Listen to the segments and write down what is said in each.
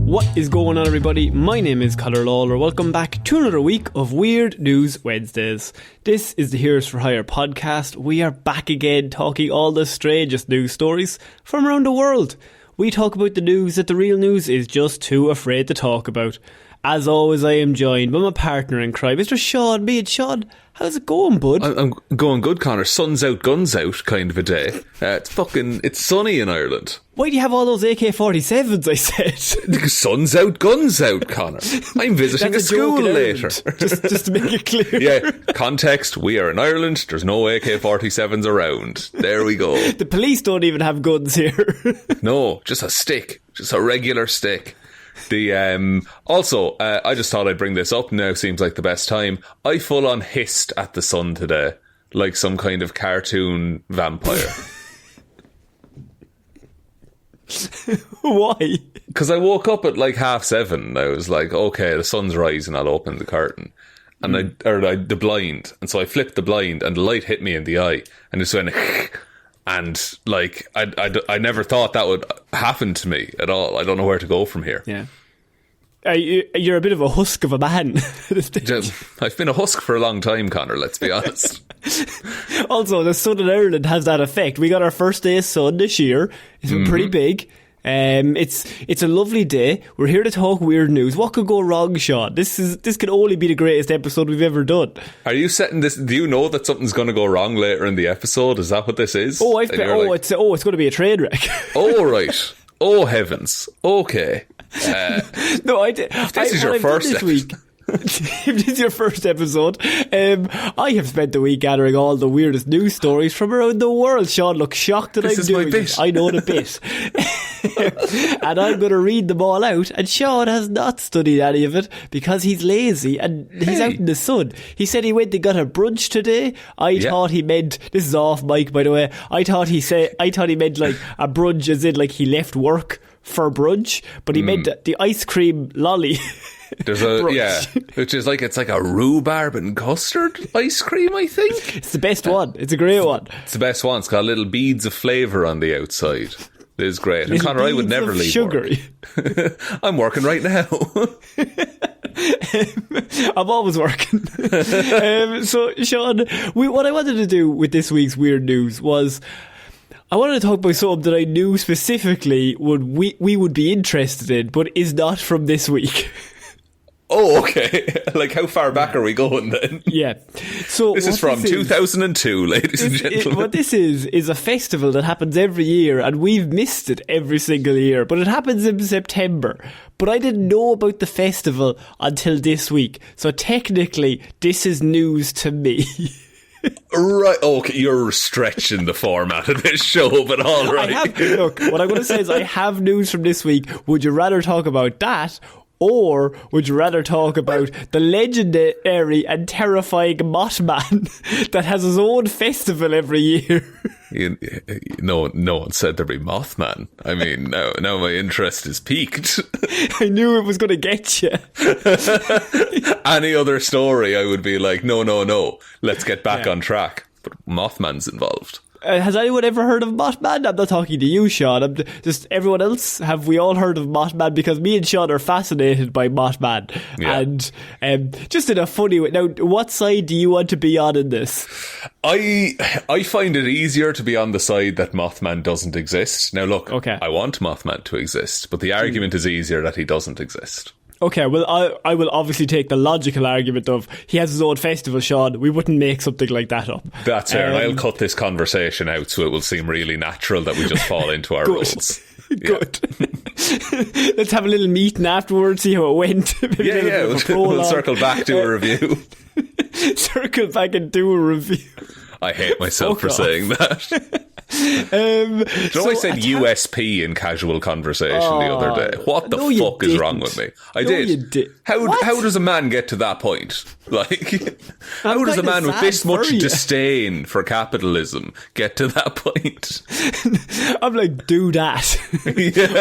What is going on, everybody? My name is Ciara Lawler. Welcome back to another week of Weird News Wednesdays. This is the Heroes for Hire podcast. We are back again talking all the strangest news stories from around the world. We talk about the news that the real news is just too afraid to talk about. As always, I am joined by my partner in crime, Mr. Seán. Seán, how's it going, bud? I'm going good, Conor. Sun's out, guns out kind of a day. It's sunny in Ireland. Why do you have all those AK-47s, I said? Sun's out, guns out, Conor. I'm visiting a school later. just to make it clear. Yeah, context, we are in Ireland. There's no AK-47s around. There we go. The police don't even have guns here. No, just a stick. Just a regular stick. Also, I just thought I'd bring this up. Now seems like the best time. I full on hissed at the sun today, like some kind of cartoon vampire. Why? Because I woke up at like 7:30. I was like, okay, the sun's rising, I'll open the curtain. And the blind. And so I flipped the blind and the light hit me in the eye and just went and like I never thought that would happen to me at all. I don't know where to go from here. Yeah. You're a bit of a husk of a man. I've been a husk for a long time, Conor, let's be honest. Also, the sun in Ireland has that effect. We got our first day of sun this year. It's been pretty big. It's a lovely day. We're here to talk weird news. What could go wrong, Seán? This could only be the greatest episode we've ever done. Are you setting this? Do you know that something's going to go wrong later in the episode? Is that what this is? It's going to be a train wreck. Oh right. Oh heavens. Okay. No, this is your first this week. If this is your first episode, I have spent the week gathering all the weirdest news stories from around the world. Seán looks shocked that I'm doing this. I know the bit. And I'm going to read them all out. And Seán has not studied any of it because he's lazy and he's out in the sun. He said he went and got a brunch today. I thought he meant, this is off mic by the way, I thought he meant like a brunch as in like he left work for brunch, but he meant the ice cream lolly. There's which is like, it's like a rhubarb and custard ice cream, I think. It's the best one. It's a great one. It's the best one. It's got little beads of flavour on the outside. It is great. And Conor, I would never leave sugary work. I'm working right now. I'm always working. So, Seán, what I wanted to do with this week's weird news was I wanted to talk about something that I knew specifically we would be interested in, but is not from this week. Oh, okay. Like, how far back are we going then? Yeah. So this is from 2002, ladies and gentlemen. What this is a festival that happens every year, and we've missed it every single year, but it happens in September. But I didn't know about the festival until this week. So technically, this is news to me. Right, okay, you're stretching the format of this show, but all right. Look, what I'm going to say is I have news from this week. Would you rather talk about that, or would you rather talk about the legendary and terrifying Mothman that has his own festival every year? No one said there'd be Mothman. I mean, now my interest is piqued. I knew it was going to get you. Any other story, I would be like, no, let's get back on track. But Mothman's involved. Has anyone ever heard of Mothman? I'm not talking to you, Seán. I'm just everyone else. Have we all heard of Mothman? Because me and Seán are fascinated by Mothman, and just in a funny way. Now, what side do you want to be on in this? I find it easier to be on the side that Mothman doesn't exist. Now, look, I want Mothman to exist, but the argument is easier that he doesn't exist. Okay, well, I will obviously take the logical argument of he has his own festival, Seán. We wouldn't make something like that up. That's fair. I'll cut this conversation out so it will seem really natural that we just fall into our roles. Good. Let's have a little meeting afterwards, see how it went. We'll circle back to a review. Circle back and do a review. I hate myself for saying that. I said USP in casual conversation the other day. What the fuck is wrong with me? I did. You did. How does a man get to that point? Like, how does a man with this much disdain for capitalism get to that point? I'm like, do that.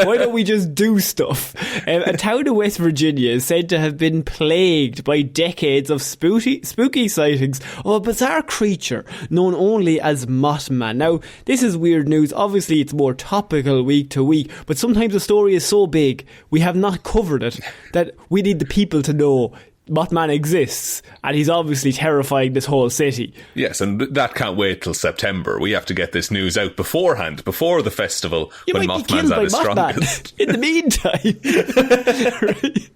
Why don't we just do stuff? A town in West Virginia is said to have been plagued by decades of spooky sightings of a bizarre creature known only as Mothman. Now, this this is weird news. Obviously, it's more topical week to week, but sometimes the story is so big, we have not covered it, that we need the people to know Mothman exists, and he's obviously terrifying this whole city. Yes, and that can't wait till September. We have to get this news out beforehand, before the festival, when Mothman's at his strongest. In the meantime. Right.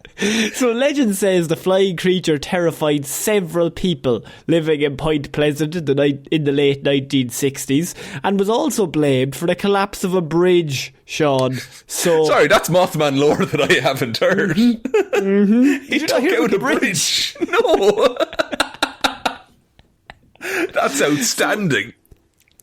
So legend says the flying creature terrified several people living in Point Pleasant in the late 1960s, and was also blamed for the collapse of a bridge, Sean. So sorry, that's Mothman lore that I haven't heard. Mm-hmm. He took out a bridge. No. That's outstanding.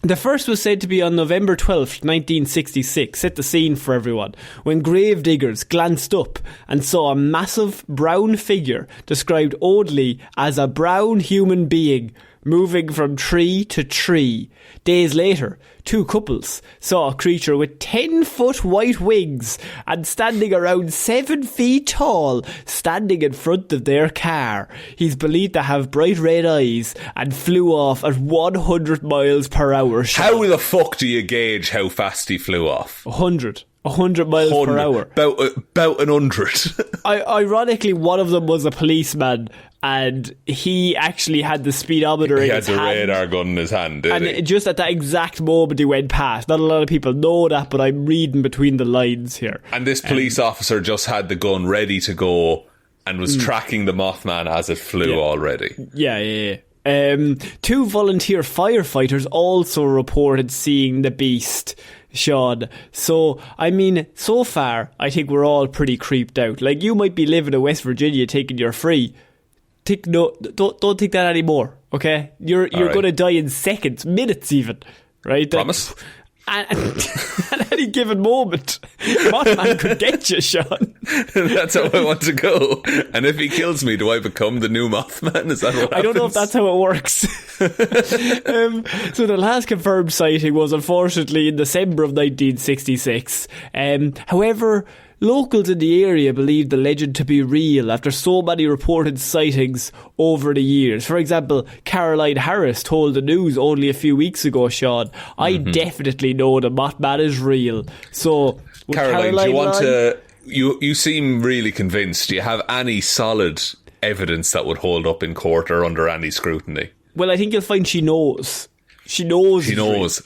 The first was said to be on November 12th, 1966, set the scene for everyone, when grave diggers glanced up and saw a massive brown figure described oddly as a brown human being moving from tree to tree. Days later, two couples saw a creature with 10-foot white wings and standing around 7 feet tall, standing in front of their car. He's believed to have bright red eyes and flew off at 100 miles per hour. How the fuck do you gauge how fast he flew off? 100 miles per hour. About 100. Ironically, one of them was a policeman, and he actually had the speedometer in his hand. He had the radar gun in his hand, did he? Just at that exact moment he went past. Not a lot of people know that, but I'm reading between the lines here. And this police officer just had the gun ready to go and was tracking the Mothman as it flew already. Yeah. Two volunteer firefighters also reported seeing the beast, Sean. So, I mean, so far, I think we're all pretty creeped out. Like, you might be living in West Virginia thinking you're free. Don't think that anymore, okay? You're right. Going to die in seconds, minutes even, right? Promise? And at any given moment, Mothman could get you, Sean. That's how I want to go. And if he kills me, do I become the new Mothman? Is that what happens? I don't know if that's how it works. So the last confirmed sighting was unfortunately in December of 1966. However, locals in the area believe the legend to be real after so many reported sightings over the years. For example, Caroline Harris told the news only a few weeks ago, Sean, I definitely know the Mothman is real. So, Caroline, do you want to... You seem really convinced. Do you have any solid evidence that would hold up in court or under any scrutiny? Well, I think you'll find she knows. She knows.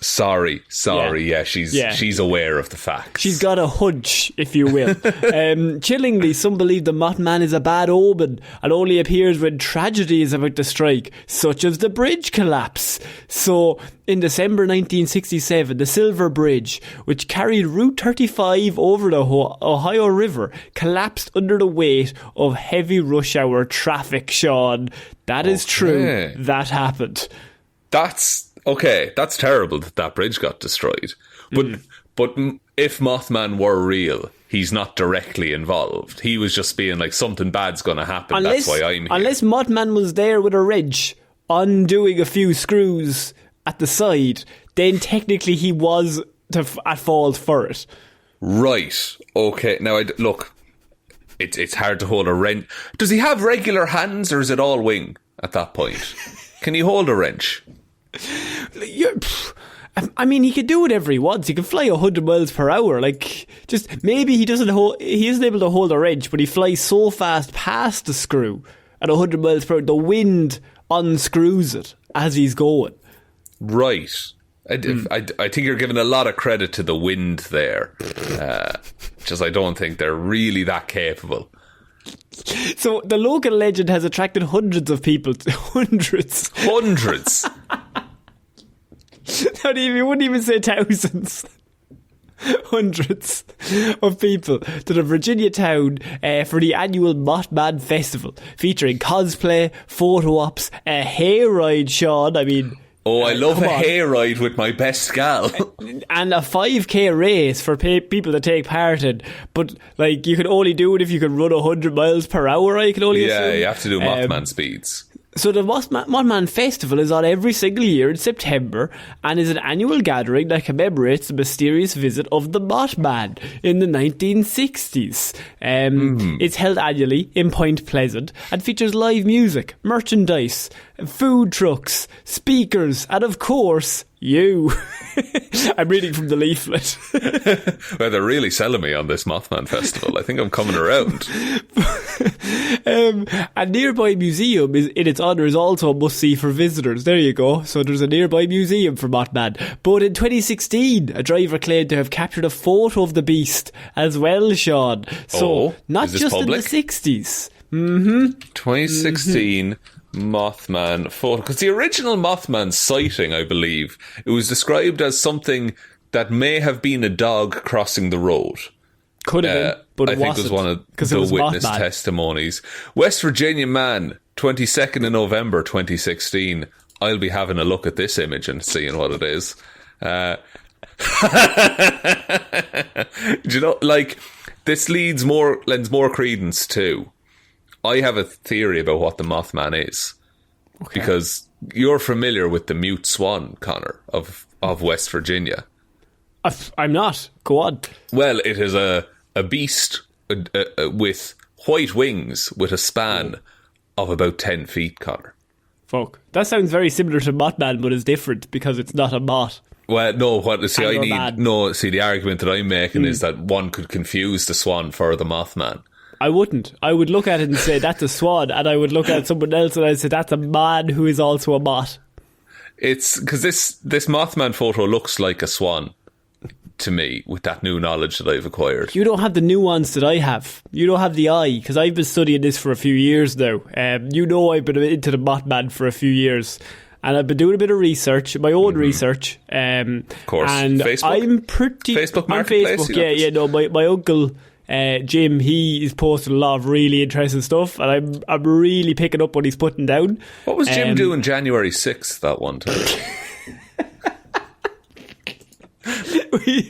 Sorry. Yeah, she's aware of the facts. She's got a hunch, if you will. Chillingly, some believe the Mothman is a bad omen and only appears when tragedy is about to strike, such as the bridge collapse. So, in December 1967, the Silver Bridge, which carried Route 35 over the Ohio River, collapsed under the weight of heavy rush hour traffic, Sean. That is true. That happened. That's terrible that bridge got destroyed. But if Mothman were real, he's not directly involved. He was just being like, something bad's going to happen, that's why I'm here. Unless Mothman was there with a wrench, undoing a few screws at the side, then technically he was at fault for it. Right. Okay. Now, look, it's hard to hold a wrench. Does he have regular hands, or is it all wing at that point? Can he hold a wrench? I mean, he could do whatever he wants. He can fly 100 miles per hour. Like, just maybe he isn't able to hold a wrench, but he flies so fast past the screw at 100 miles per hour, the wind unscrews it as he's going. Right. I think you're giving a lot of credit to the wind there. Just I don't think they're really that capable. So the local legend has attracted hundreds of people. Hundreds. You wouldn't even say thousands. Hundreds of people to the Virginia town for the annual Mothman Festival, featuring cosplay, photo ops, a hayride, Sean. I mean... I love a hayride with my best gal. And a 5k race for people to take part in. But, like, you can only do it if you can run 100 miles per hour, I can only assume. You have to do Mothman speeds. So the Mothman Festival is on every single year in September and is an annual gathering that commemorates the mysterious visit of the Mothman in the 1960s. It's held annually in Point Pleasant and features live music, merchandise, food trucks, speakers, and of course, You. I'm reading from the leaflet. Well, they're really selling me on this Mothman festival. I think I'm coming around. A nearby museum in its honour is also a must-see for visitors. There you go. So there's a nearby museum for Mothman. But in 2016, a driver claimed to have captured a photo of the beast as well, Seán. So not just public? In the 60s. 2016 Mothman photo. Because the original Mothman sighting, I believe, it was described as something that may have been a dog crossing the road. Could have been, but I think it was one of the witness Mothman testimonies. West Virginia man, 22nd of November 2016. I'll be having a look at this image and seeing what it is. Do you know, like, this lends more credence to, I have a theory about what the Mothman is. Okay. Because you're familiar with the mute swan, Conor, of West Virginia. I'm not. Go on. Well, it is a beast with white wings with a span of about 10 feet, Conor. Fuck. That sounds very similar to Mothman, but it's different because it's not a moth. Well, no, the argument that I'm making is that one could confuse the swan for the Mothman. I wouldn't. I would look at it and say, that's a swan, and I would look at someone else and I'd say, that's a man who is also a moth. It's because this Mothman photo looks like a swan to me, with that new knowledge that I've acquired. You don't have the nuance that I have. You don't have the eye, because I've been studying this for a few years now. You know, I've been into the Mothman for a few years, and I've been doing a bit of research, my own research. Of course. And Facebook? I'm pretty... Facebook on Marketplace? Facebook, my uncle... Jim, he is posting a lot of really interesting stuff, and I'm really picking up what he's putting down. What was Jim doing January 6th that one time? You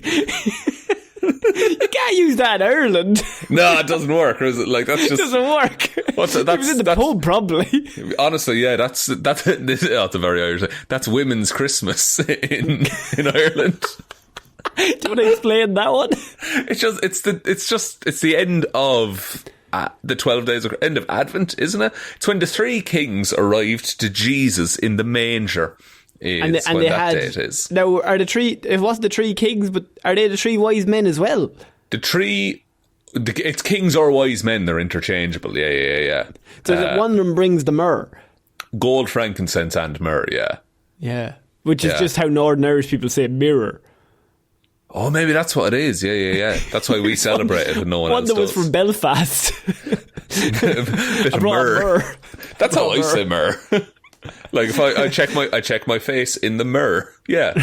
can't use that in Ireland. No, it doesn't work. Or is it like that's just it doesn't work? What's it? He was in the pub, probably. Honestly, yeah, that's a very Irish. That's Women's Christmas in Ireland. Do you want to explain that one? It's the end of the 12 days of end of Advent, isn't it? It's when the three kings arrived to Jesus in the manger. And they had, date is. Now, it wasn't the three kings, but are they the three wise men as well? It's kings or wise men, they're interchangeable, yeah. So one of them brings the myrrh. Gold, frankincense and myrrh, yeah. Yeah, which is just how Northern Irish people say mirror. Oh, maybe that's what it is, yeah. That's why we celebrate it and no one else does. One that was from Belfast. Bit of myrrh. That's how I say myrrh. Like if I check my face in the mirror. Yeah.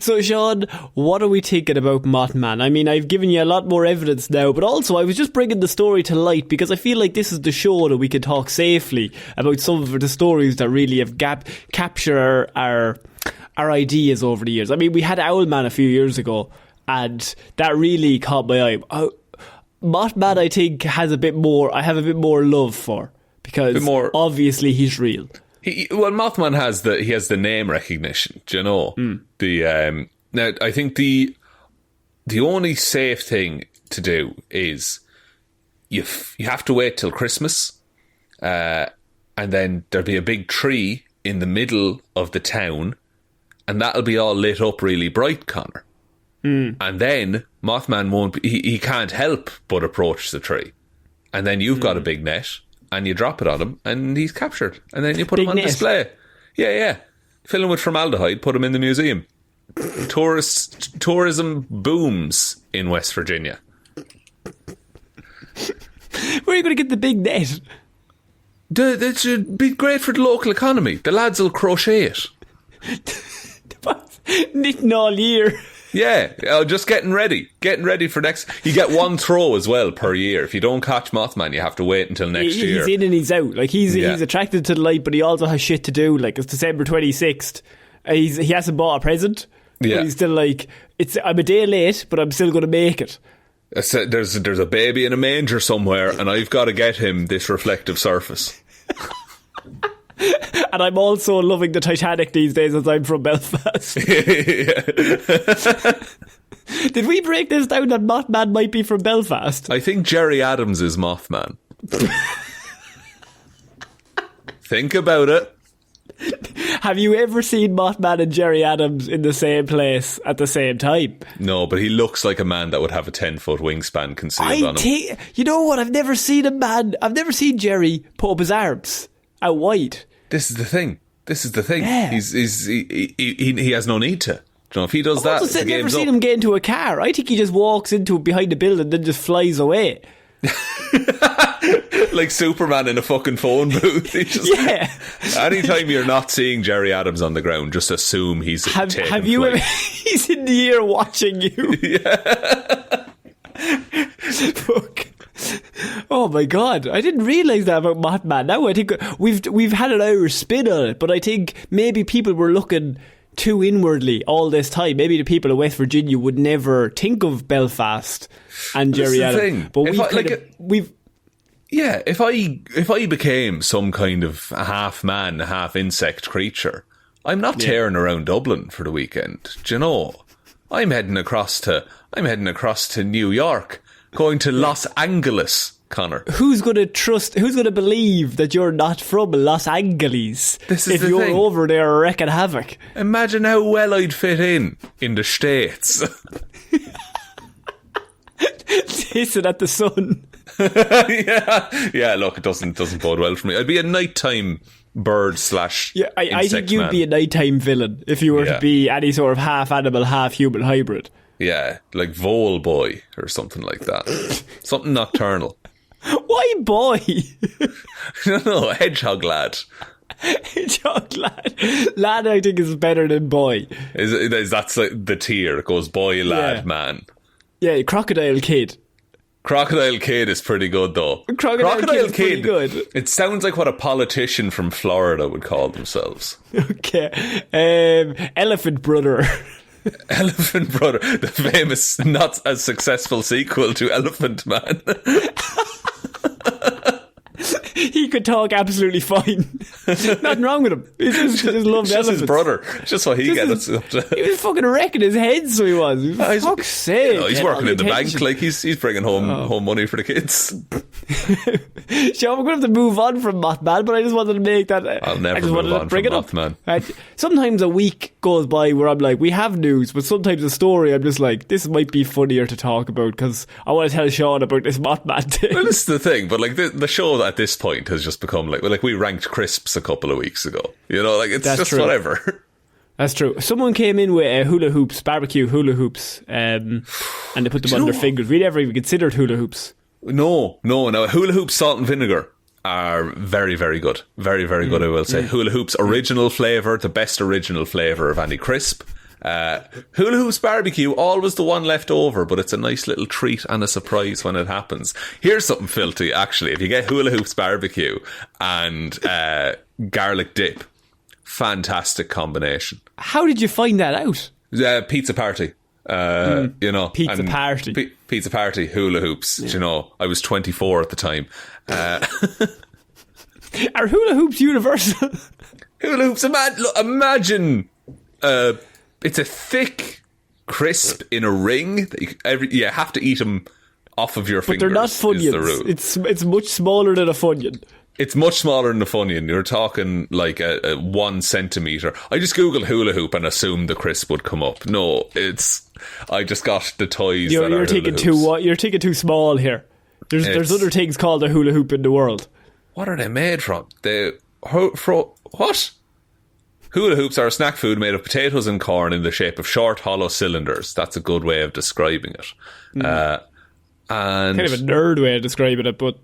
So Seán, what are we thinking about Mothman? I mean, I've given you a lot more evidence now, but also I was just bringing the story to light because I feel like this is the show that we can talk safely about some of the stories that really have captured our ideas over the years. I mean, we had Owlman a few years ago, and that really caught my eye. Mothman, I think, I have a bit more love for. Because obviously he's real. Mothman has the name recognition. Do you know? Now I think the only safe thing to do is you have to wait till Christmas, and then there'll be a big tree in the middle of the town, and that'll be all lit up really bright, Conor. And then Mothman won't. He can't help but approach the tree, and then you've got a big net. And you drop it on him, and he's captured. And then you put him on display. Yeah. Fill him with formaldehyde, put him in the museum. Tourism booms in West Virginia. Where are you going to get the big net? That should be great for the local economy. The lads will crochet it. Knitting all year. Yeah, just getting ready for next. You get one throw as well per year. If you don't catch Mothman, you have to wait until next year. He's in and he's out. Like he's attracted to the light, but he also has shit to do. Like it's December 26th. He hasn't bought a present. Yeah, but he's still like I'm a day late, but I'm still going to make it. There's a baby in a manger somewhere, and I've got to get him this reflective surface. And I'm also loving the Titanic these days as I'm from Belfast. Did we break this down that Mothman might be from Belfast? I think Jerry Adams is Mothman. Think about it. Have you ever seen Mothman and Gerry Adams in the same place at the same time? No, but he looks like a man that would have a 10-foot wingspan concealed on him. You know what? I've never seen Gerry put up his arms out wide. This is the thing. Yeah. He has no need to. Do you know, if he does that, I've never seen him get into a car. I think he just walks into it behind the building and then just flies away. Like Superman in a fucking phone booth. Yeah. Anytime you're not seeing Gerry Adams on the ground, just assume he's have you ever, he's in the air watching you. Yeah. Fuck. Oh my god, I didn't realise that about Mothman. Now I think we've had an Irish spin on it, but I think maybe people were looking too inwardly all this time. Maybe the people of West Virginia would never think of Belfast and Gerry Adams. But if I became some kind of half man, half insect creature, I'm not tearing around Dublin for the weekend. Do you know? I'm heading across to New York, going to Los Angeles. Conor, who's going to believe that you're not from Los Angeles if you're over there wrecking havoc? Imagine how well I'd fit in the States. Hissing at the sun. Yeah, look, it doesn't bode well for me. I'd be a nighttime bird / I think you'd be a nighttime villain if you were to be any sort of half animal, half human hybrid. Yeah, like Vole Boy or something like that. Something nocturnal. Why boy? No, hedgehog lad. Hedgehog lad. Lad, I think, is better than boy. That's like the tier. It goes boy, lad, man. Yeah, crocodile kid. Crocodile Kid is pretty good, though. Crocodile Kid, good. It sounds like what a politician from Florida would call themselves. Okay. Elephant Brother. Elephant Brother, the famous, not as successful sequel to Elephant Man. He could talk absolutely fine. Nothing wrong with him. He just loved elephants. His brother. Just what he gets up to. He was fucking wrecking his head, so he was. Fuck's sake. You know, he's working in the bank. Like, he's bringing home money for the kids. Sure, we're going to have to move on from Mothman, but I just wanted to make that. I'll never move on from Mothman. Sometimes a week goes by where I'm like, we have news, but sometimes a story I'm just like, this might be funnier to talk about because I want to tell Seán about this Mothman thing. Well, this is the thing, but like the show at this point has just become like we ranked crisps a couple of weeks ago. You know, like it's That's just true. whatever. That's true. Someone came in with hula hoops, barbecue hula hoops, and they put them on their fingers. We never even considered hula hoops. No. Hula hoops, salt and vinegar are very, very good. Very, very good, I will say. Hula hoops, original flavour, the best original flavour of any crisp. Hula hoops barbecue, always the one left over, but it's a nice little treat and a surprise when it happens. Here's something filthy, actually. If you get hula hoops barbecue and garlic dip, fantastic combination. How did you find that out? Pizza party. You know, pizza party. Pizza party, hula hoops. You know, I was 24 at the time. Are hula hoops universal? Hula hoops, imagine it's a thick crisp in a ring that you have to eat them off of your fingers. But they're not Funyuns. It's much smaller than a Funyun. It's much smaller than a Funyun. You're talking like a 1 centimetre. I just googled hula hoop and assumed the crisp would come up. No, I just got the toys. You're thinking too small here. There's other things called a hula hoop in the world. What are they made from? What? Hula hoops are a snack food made of potatoes and corn in the shape of short, hollow cylinders. That's a good way of describing it. And kind of a nerd way of describing it, but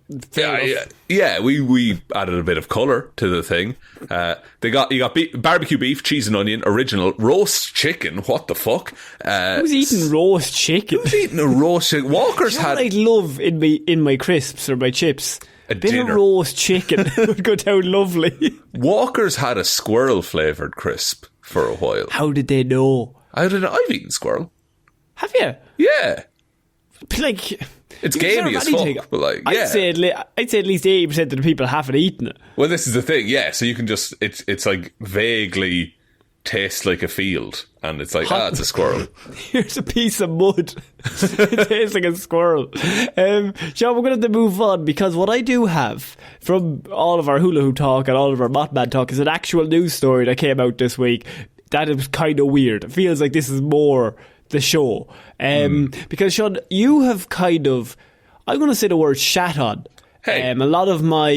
yeah, we added a bit of colour to the thing. You got barbecue beef, cheese and onion, original roast chicken. What the fuck? Who's eating roast chicken? Who's eating a roast chicken? Walker's had. I'd love in my crisps or my chips. A bit dinner. of roast chicken would go down lovely. Walker's had a squirrel flavoured crisp for a while. How did they know? I don't know. I've eaten squirrel. Have you? Yeah. Like, it's gamey as fuck, but like, yeah. I'd say at least 80% of the people haven't eaten it. Well, this is the thing, yeah. So you can just it's like vaguely tastes like a field, and it's like, it's a squirrel. Here's a piece of mud. It tastes like a squirrel. Seán, we're going to have to move on, because what I do have from all of our hula hoop talk and all of our Mothman talk is an actual news story that came out this week that is kind of weird. It feels like this is more the show. Because, Seán, you have kind of, I'm going to say the word shat on. Hey. A lot of my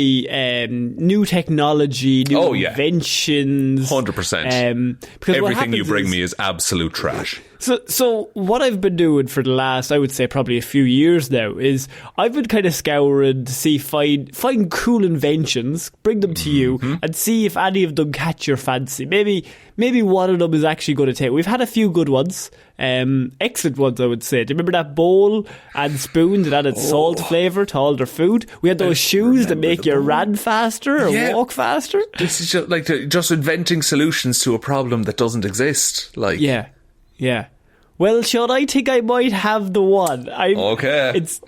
new technology, new inventions. 100%. Everything you bring me is absolute trash. So what I've been doing for the last, I would say probably a few years now, is I've been kind of scouring to see, find cool inventions, bring them to you, and see if any of them catch your fancy. Maybe one of them is actually going to take. We've had a few good ones, excellent ones, I would say. Do you remember that bowl and spoon that added salt flavour to all their food? We had those shoes that make you run faster or walk faster. This is just like just inventing solutions to a problem that doesn't exist. Like, yeah. Well, Seán, I think I might have the one. Okay. It's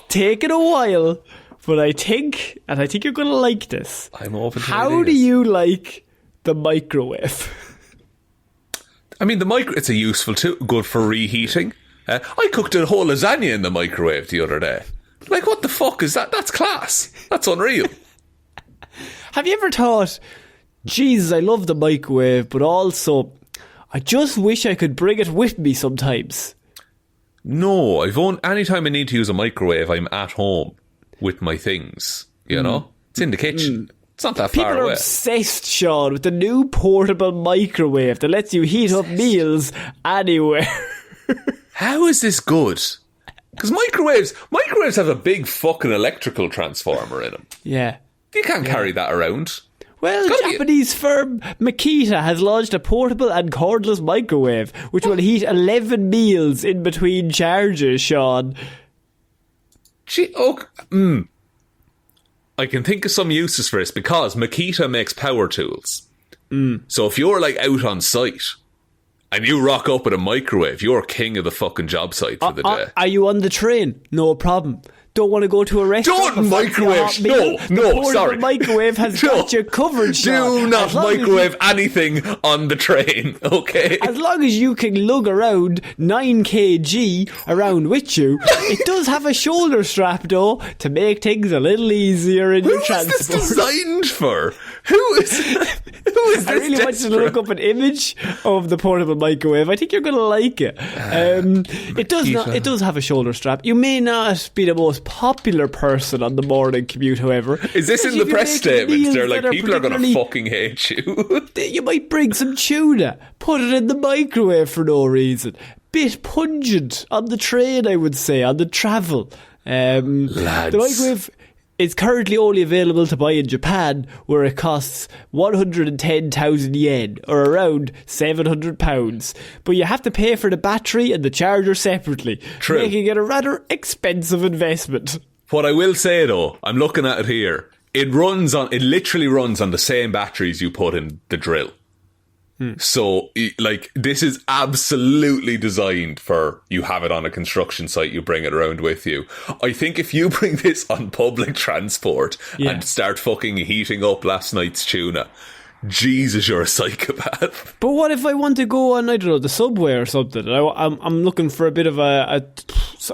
taken a while, but I think you're going to like this. I'm open to How do you like the microwave? I mean, it's a useful tool, good for reheating. I cooked a whole lasagna in the microwave the other day. Like, what the fuck is that? That's class. That's unreal. Have you ever thought, Jesus, I love the microwave, but also I just wish I could bring it with me sometimes? No, anytime I need to use a microwave, I'm at home with my things, you know? It's in the kitchen. It's not that far away. People are obsessed, Seán, with the new portable microwave that lets you heat up meals anywhere. How is this good? Because microwaves have a big fucking electrical transformer in them. Yeah. You can't carry that around. Well, Japanese firm Makita has launched a portable and cordless microwave which will heat 11 meals in between charges, Seán. I can think of some uses for this because Makita makes power tools. So if you're like out on site and you rock up with a microwave, you're king of the fucking job site for the day. Are you on the train? No problem. Don't want to go to a restaurant? Don't microwave. No, sorry. The microwave has got you covered, Seán. Do not microwave anything on the train, okay? As long as you can lug around 9 kg around with you, it does have a shoulder strap, though, to make things a little easier in your transport. Who is this designed for? Who is this? I really want you to look up an image of the portable microwave. I think you're going to like it. It does have a shoulder strap. You may not be the most popular person on the morning commute, however. Is this in the press statements? They're like, people are going to fucking hate you. You might bring some tuna, put it in the microwave for no reason. Bit pungent on the train, I would say, on the travel. Lads. The microwave is currently only available to buy in Japan, where it costs 110,000 yen, or around £700. But you have to pay for the battery and the charger separately, making it a rather expensive investment. What I will say though, I'm looking at it here, it literally runs on the same batteries you put in the drill. So, like, this is absolutely designed for you have it on a construction site, you bring it around with you. I think if you bring this on public transport and start fucking heating up last night's tuna, Jesus, you're a psychopath. But what if I want to go on, I don't know, the subway or something? I'm looking for a bit of a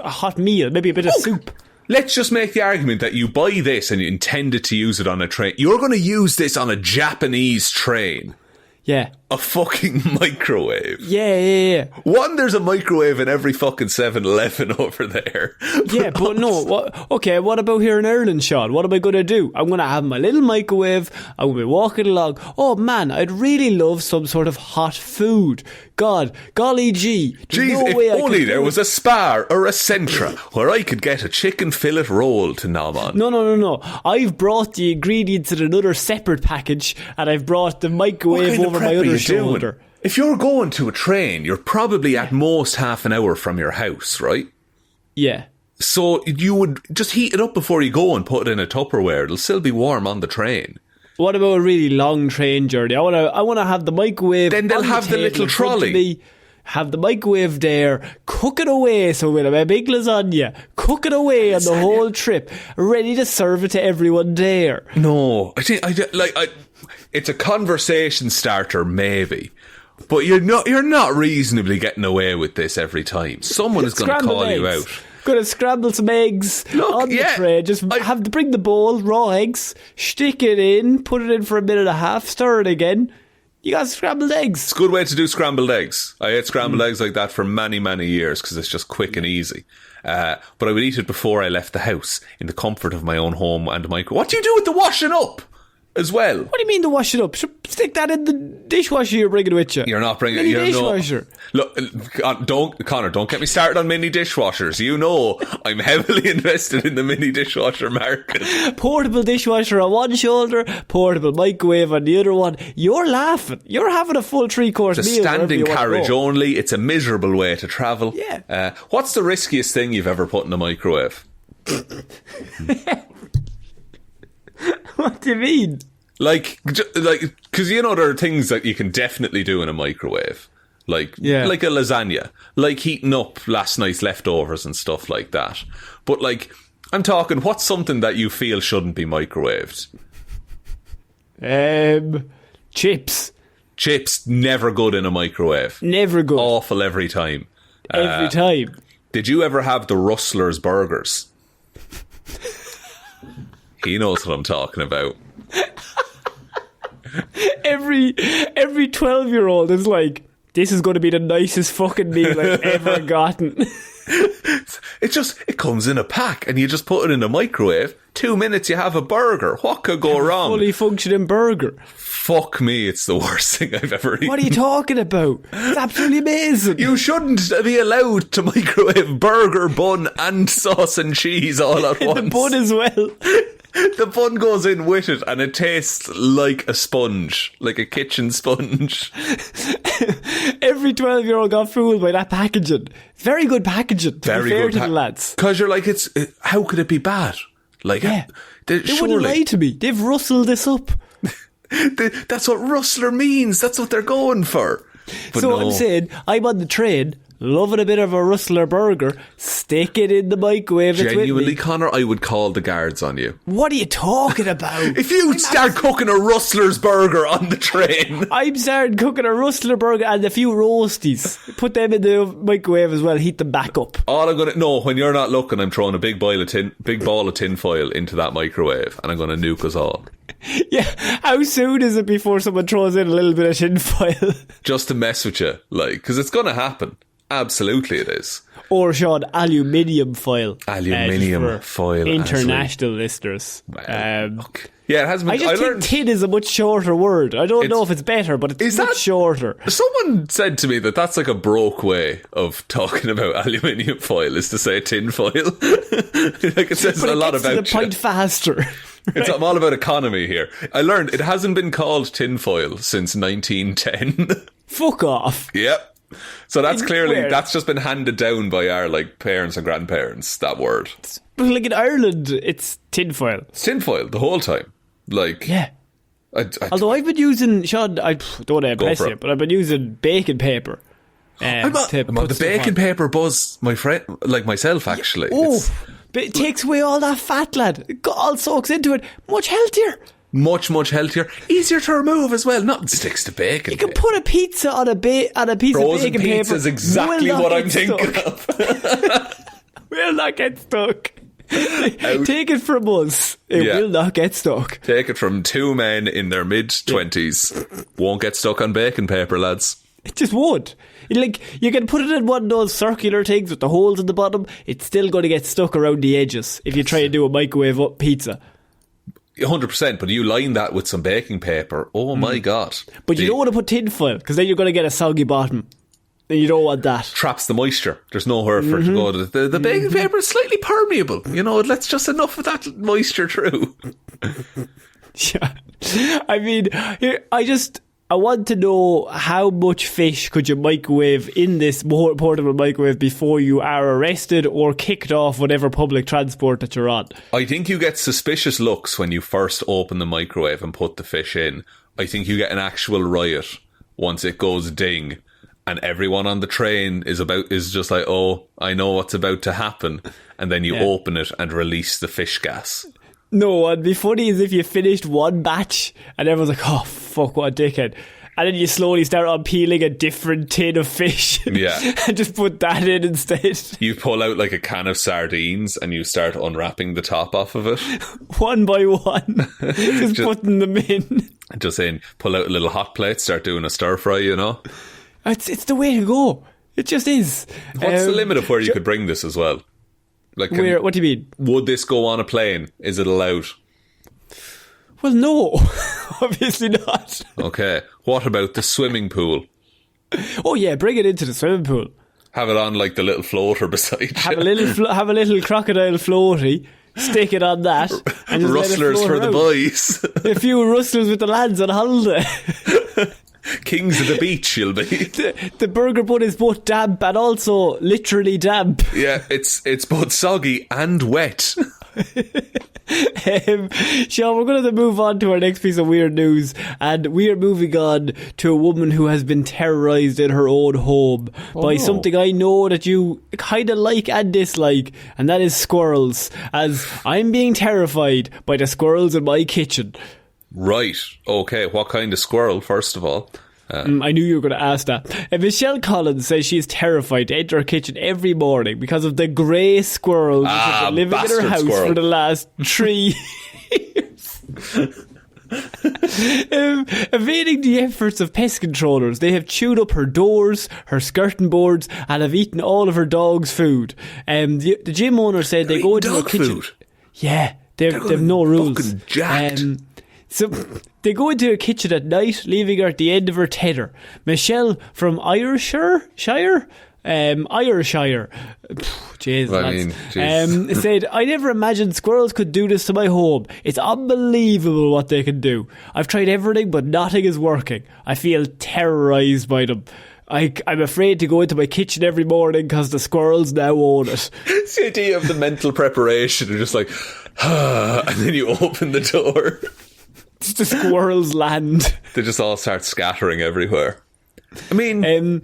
hot meal, maybe a bit of soup. Let's just make the argument that you buy this and you intended to use it on a train. You're going to use this on a Japanese train. Yeah. A fucking microwave. Yeah. One, there's a microwave in every fucking 7-Eleven over there. Yeah, but no. What about here in Ireland, Seán? What am I going to do? I'm going to have my little microwave. I'm going to be walking along. Oh, man, I'd really love some sort of hot food. Golly gee. Jeez, if only there was a Spar or a Centra where I could get a chicken fillet roll to nom on. No. I've brought the ingredients in another separate package, and I've brought the microwave over my other shoulder. If you're going to a train, you're probably at most half an hour from your house, right? Yeah. So you would just heat it up before you go and put it in a Tupperware. It'll still be warm on the train. What about a really long train journey? I want to have the microwave. Then they'll have the little trolley. Have the microwave there, cook it away. So we'll have a big lasagna, cook it away on the whole trip, ready to serve it to everyone there. No, I think it's a conversation starter, maybe. But you're not reasonably getting away with this every time. Someone is going to call you out. Going to scramble some eggs on the tray. Just have to bring the bowl, raw eggs, stick it in, put it in for a minute and a half, stir it again. You got scrambled eggs. It's a good way to do scrambled eggs. I ate scrambled eggs like that for many, many years because it's just quick and easy. But I would eat it before I left the house in the comfort of my own home and microwave. What do you do with the washing up as well? What do you mean the washing up? Stick that in the dishwasher you're bringing with you. You're not bringing mini dishwasher. Look, Conor, don't get me started on mini dishwashers. You know I'm heavily invested in the mini dishwasher market. Portable dishwasher on one shoulder, portable microwave on the other one. You're laughing. You're having a full 3-course meal. It's a standing carriage only. It's a miserable way to travel. Yeah. What's the riskiest thing you've ever put in a microwave? What do you mean? Like, because you know there are things that you can definitely do in a microwave, like a lasagna, like heating up last night's leftovers and stuff like that. But like, I'm talking, what's something that you feel shouldn't be microwaved? Chips. Chips, never good in a microwave. Never good. Awful every time. Every time. Did you ever have the Rustler's burgers? He knows what I'm talking about. Every 12-year-old is like, this is going to be the nicest fucking meal I've ever gotten. It comes in a pack and you just put it in the microwave. 2 minutes, you have a burger. What could go wrong? Fully functioning burger. Fuck me, it's the worst thing I've ever eaten. What are you talking about? It's absolutely amazing. You shouldn't be allowed to microwave burger, bun and sauce and cheese all at once. The bun as well. The bun goes in with it and it tastes like a sponge, like a kitchen sponge. Every 12-year-old got fooled by that packaging. Very good packaging, to be fair to the lads. Because you're like, how could it be bad? Like, yeah. They wouldn't lie to me. They've rustled this up. That's what rustler means. That's what they're going for. But so I'm saying, I'm on the train, loving a bit of a rustler burger, stick it in the microwave. Genuinely, Conor, I would call the guards on you. What are you talking about? If you start cooking a rustler's burger on the train. I'm starting cooking a rustler burger and a few roasties. Put them in the microwave as well, heat them back up. All I'm gonna when you're not looking, I'm throwing a big ball of tin foil into that microwave and I'm gonna nuke us all. Yeah, how soon is it before someone throws in a little bit of tin foil? Just to mess with you, like, because it's gonna happen. Absolutely it is. Or, Seán, aluminium foil. Aluminium foil. International listeners. Well, yeah, it has been. I just think tin is a much shorter word. I don't know if it's better, but it's much shorter. Someone said to me that that's like a broke way of talking about aluminium foil, is to say tin foil. Like, it says a lot about it gets to the point faster. I'm all about economy here. I learned it hasn't been called tin foil since 1910. Fuck off. Yep. So that's just been handed down by our like parents and grandparents, that word. But like in Ireland, it's tinfoil. It's tinfoil the whole time. Like, yeah. Although I've been using, Seán, I don't want to impress you, but I've been using baking paper. I'm on the baking paper buzz, my friend, like myself actually. But it takes away all that fat, lad. It all soaks into it. Much healthier. Much healthier. Easier to remove as well. Nothing sticks to bacon. You can put a pizza on a piece of baking paper. Pizza is exactly what I'm thinking of. Will not get stuck. Take it from us. It will not get stuck. Take it from two men in their mid-20s. Won't get stuck on baking paper, lads. It just won't. Like, you can put it in one of those circular things with the holes in the bottom. It's still going to get stuck around the edges if you try to do a microwave up pizza. 100%, but you line that with some baking paper. Oh my God. But you don't want to put tin foil, because then you're going to get a soggy bottom. And you don't want that. Traps the moisture. There's nowhere for it to go. The baking paper is slightly permeable. You know, it lets just enough of that moisture through. Yeah. I mean, I want to know how much fish could you microwave in this portable microwave before you are arrested or kicked off whatever public transport that you're on. I think you get suspicious looks when you first open the microwave and put the fish in. I think you get an actual riot once it goes ding and everyone on the train is just like, oh, I know what's about to happen. And then you open it and release the fish gas. No, what'd be funny is if you finished one batch and everyone's like, oh, fuck, what a dickhead. and then you slowly start on peeling a different tin of fish. Yeah. And just put that in instead. You pull out like a can of sardines and you start unwrapping the top off of it. One by one. just putting them in. Just saying, pull out a little hot plate, start doing a stir fry, you know? It's the way to go. It just is. What's the limit of where you could bring this as well? Like, what do you mean? Would this go on a plane? Is it allowed? Well, no. Obviously not. Okay. What about the swimming pool? Oh yeah, bring it into the swimming pool. Have it on like the little floater beside you. Have a little crocodile floaty. Stick it on that. And just rustlers for the boys. A few rustlers with the lads on holiday. Kings of the beach, you'll be. The burger bun is both damp and also literally damp. Yeah, it's both soggy and wet. Seán, we're going to move on to our next piece of weird news, and we are moving on to a woman who has been terrorised in her own home by something I know that you kind of like and dislike, and that is squirrels, as I'm being terrified by the squirrels in my kitchen. Right, okay, what kind of squirrel, first of all? I knew you were going to ask that. Michelle Collins says she is terrified to enter her kitchen every morning because of the grey squirrels that have been living in her house for the last 3 years. Evading the efforts of pest controllers, they have chewed up her doors, her skirting boards, and have eaten all of her dog's food. The gym owner said they go into her kitchen. Food? Yeah, they've no rules. Fucking jacked. So they go into her kitchen at night, leaving her at the end of her tether. Michelle from Ayrshire, said, I never imagined squirrels could do this to my home. It's unbelievable what they can do. I've tried everything, but nothing is working. I feel terrorised by them. I'm afraid to go into my kitchen every morning because the squirrels now own it. It's the idea of the mental preparation. You're just like, and then you open the door. It's the squirrels land. They just all start scattering everywhere. I mean,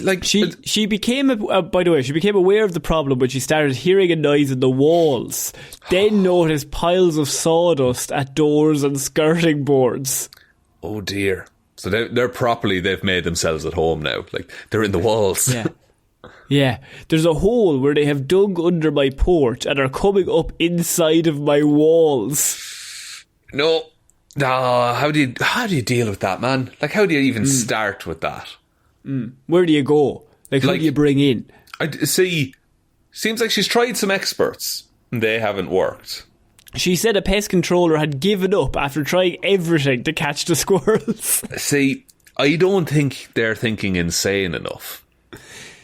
like she became by the way, she became aware of the problem when she started hearing a noise in the walls. Then noticed piles of sawdust at doors and skirting boards. Oh dear! So they've made themselves at home now. Like they're in the walls. Yeah. Yeah, there's a hole where they have dug under my porch and are coming up inside of my walls. No, how do you deal with that, man? Like, how do you even start with that? Where do you go? Like, who do you bring in? I see. Seems like she's tried some experts and they haven't worked. She said a pest controller had given up after trying everything to catch the squirrels. See, I don't think they're thinking insane enough.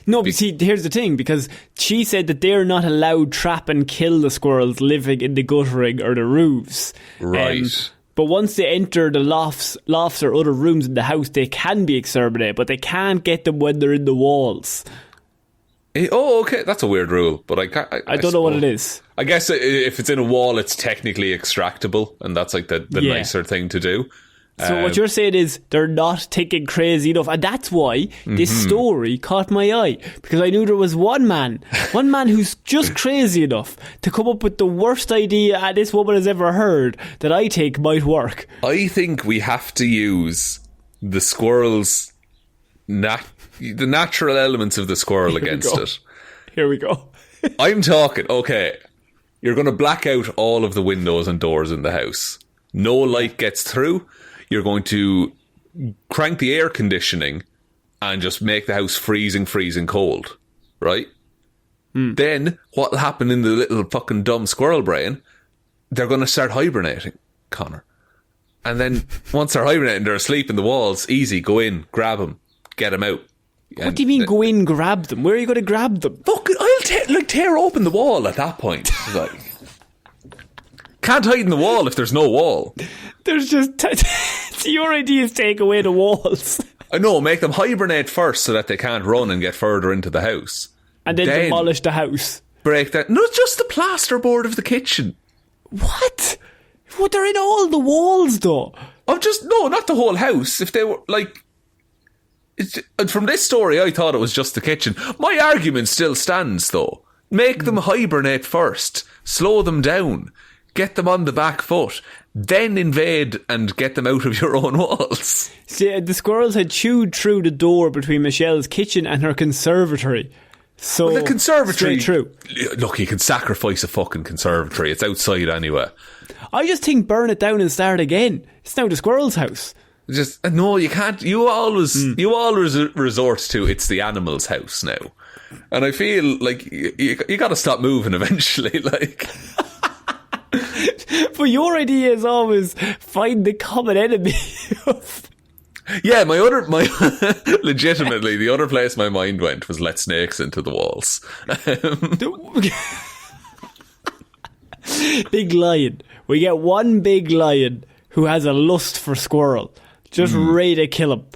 No, but see, here's the thing, because she said that they're not allowed trap and kill the squirrels living in the guttering or the roofs. Right. But once they enter the lofts or other rooms in the house, they can be exterminated, but they can't get them when they're in the walls. Oh, okay, that's a weird rule, but I don't know what it is. I guess if it's in a wall, it's technically extractable, and that's like the nicer thing to do. So what you're saying is they're not thinking crazy enough, and that's why this story caught my eye, because I knew there was one man who's just crazy enough to come up with the worst idea this woman has ever heard that I think might work. I think we have to use the squirrel's the natural elements of the squirrel against it. Here we go. I'm talking, okay, you're going to black out all of the windows and doors in the house. No light gets through. You're going to crank the air conditioning and just make the house freezing cold, right? Then what'll happen in the little fucking dumb squirrel brain? They're going to start hibernating, Conor. And then once they're hibernating, they're asleep in the walls. Easy, go in, grab them, get them out. What do you mean go in, grab them? Where are you going to grab them? Fuck, I'll tear open the wall at that point. Like, can't hide in the wall if there's no wall. There's just... your idea is take away the walls. I know, make them hibernate first so that they can't run and get further into the house. And then demolish the house. Break that. No, just the plasterboard of the kitchen. What? Well, they're in all the walls, though. No, not the whole house. If they were, like... from this story, I thought it was just the kitchen. My argument still stands, though. Make them hibernate first. Slow them down. Get them on the back foot. then invade and get them out of your own walls. See, the squirrels had chewed through the door between Michelle's kitchen and her conservatory. So the conservatory, true. Look, you can sacrifice a fucking conservatory. It's outside anyway. I just think burn it down and start again. It's now the squirrel's house. Just no, you can't. You always resort to it's the animal's house now, and I feel like you got to stop moving eventually. Like, but your idea is always find the common enemy. Yeah, my legitimately, the other place my mind went was let snakes into the walls. Big lion. We get one big lion who has a lust for squirrel. Just ready to kill him.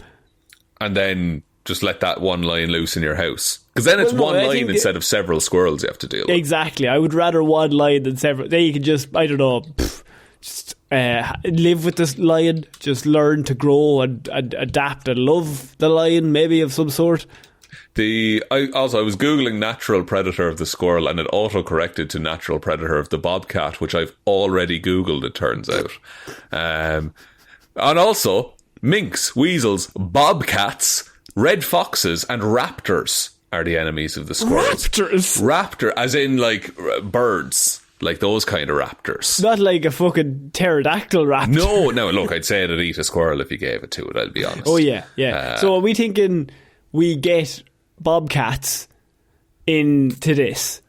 And then just let that one lion loose in your house. Because then it's one lion instead of several squirrels you have to deal with. Exactly. I would rather one lion than several. Then you can just, I don't know, just live with this lion. Just learn to grow and adapt and love the lion, maybe of some sort. I was Googling natural predator of the squirrel and it auto-corrected to natural predator of the bobcat, which I've already Googled, it turns out. And also, minks, weasels, bobcats, red foxes and raptors are the enemies of the squirrels. Raptor, as in like birds. Like those kind of raptors. Not like a fucking pterodactyl raptor. No, look, I'd say it'd eat a squirrel if you gave it to it, I'll be honest. Oh, yeah. So are we thinking we get bobcats into this?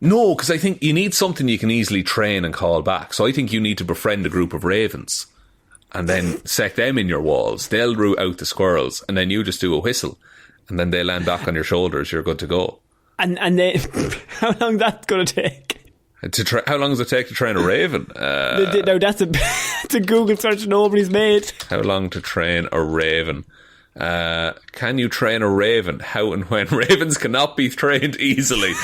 No, because I think you need something you can easily train and call back. So I think you need to befriend a group of ravens and then set them in your walls. They'll root out the squirrels and then you just do a whistle and then they land back on your shoulders. You're good to go. And then how long that's going to take? How long does it take to train a raven? No, that's a Google search nobody's made. How long to train a raven? Can you train a raven? How and when? Ravens cannot be trained easily.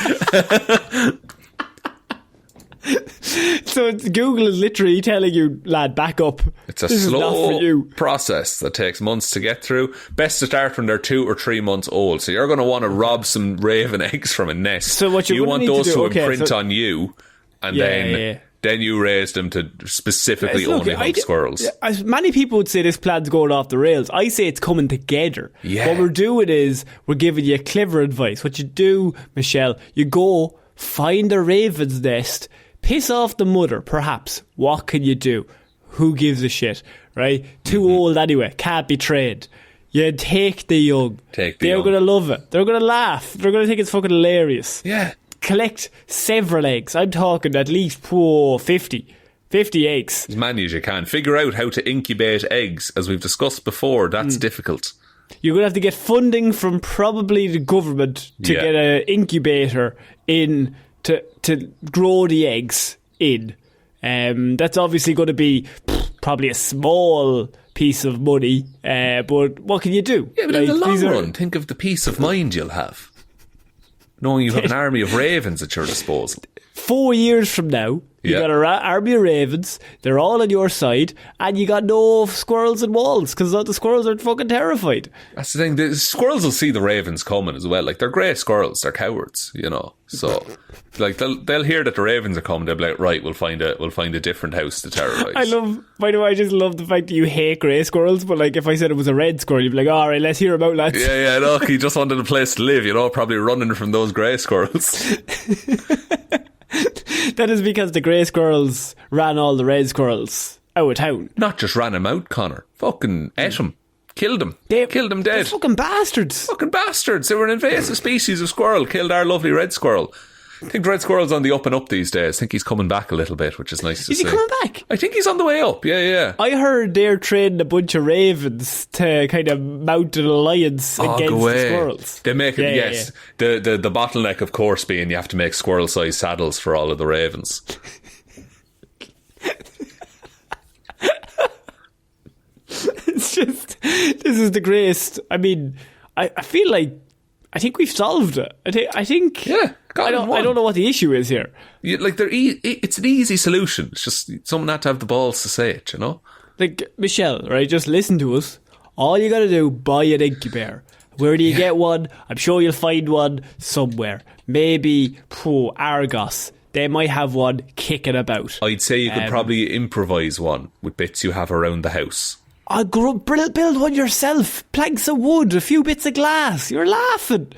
So Google is literally telling you, lad, back up. It's a slow process that takes months to get through. Best to start when they're 2 or 3 months old. So you're going to want to rob some raven eggs from a nest. So what you want those to imprint on you, and then you raise them to specifically only hunt squirrels. As many people would say this plan's going off the rails, I say it's coming together. Yeah. What we're doing is we're giving you clever advice. What you do, Michelle, you go find a raven's nest, piss off the mother, perhaps. What can you do? Who gives a shit, right? Too old anyway, can't be trained. You take the young. They're going to love it. They're going to laugh. They're going to think it's fucking hilarious. Yeah. Collect several eggs. I'm talking at least 50 eggs. As many as you can. Figure out how to incubate eggs. As we've discussed before, that's difficult. You're going to have to get funding from probably the government to get an incubator in to grow the eggs in. That's obviously going to be probably a small piece of money, but what can you do? Yeah, but in the long run, think of the peace of mind you'll have, knowing you have an army of ravens at your disposal. 4 years from now, you got an army of ravens, they're all on your side, and you got no squirrels and walls, because the squirrels are fucking terrified. That's the thing, the squirrels will see the ravens coming as well. Like, they're grey squirrels, they're cowards, you know. So, like, they'll hear that the ravens are coming, they'll be like, right, we'll find a different house to terrorise. By the way, I just love the fact that you hate grey squirrels, but like, if I said it was a red squirrel, you'd be like, alright, let's hear about lads. Yeah, look, he just wanted a place to live, you know, probably running from those grey squirrels. That is because the grey squirrels ran all the red squirrels out of town. Not just ran them out, Conor. Fucking ate them. Killed them. Killed them dead. They're fucking bastards. Fucking bastards. They were an invasive species of squirrel. Killed our lovely red squirrel. I think red squirrel's on the up and up these days. I think he's coming back a little bit, which is nice to see. Is he coming back? I think he's on the way up. Yeah. I heard they're training a bunch of ravens to kind of mount an alliance against the squirrels. They make it, yes. Yeah. The bottleneck, of course, being you have to make squirrel-sized saddles for all of the ravens. It's just, this is the greatest. I mean, I feel like, I think we've solved it. I think. Yeah. I don't know what the issue is here. It's an easy solution. It's just someone had to have the balls to say it, you know? Like, Michelle, right? Just listen to us. All you got to do, buy an incubator. Where do you get one? I'm sure you'll find one somewhere. Maybe Argos. they might have one kicking about. I'd say you could probably improvise one with bits you have around the house. Build one yourself. Planks of wood, a few bits of glass. You're laughing.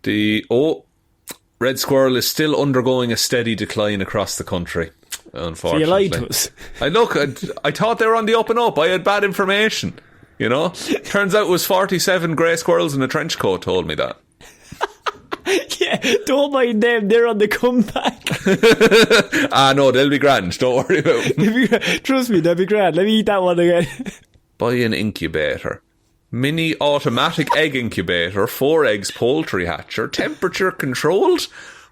Red squirrel is still undergoing a steady decline across the country, unfortunately. So you lied to us. I thought they were on the up and up. I had bad information, you know. Turns out it was 47 grey squirrels in a trench coat told me that. Yeah, don't mind them. They're on the comeback. No, they'll be grand. Don't worry about them. Trust me, they'll be grand. Let me eat that one again. Buy an incubator. Mini automatic egg incubator, 4 eggs poultry hatcher, temperature controlled.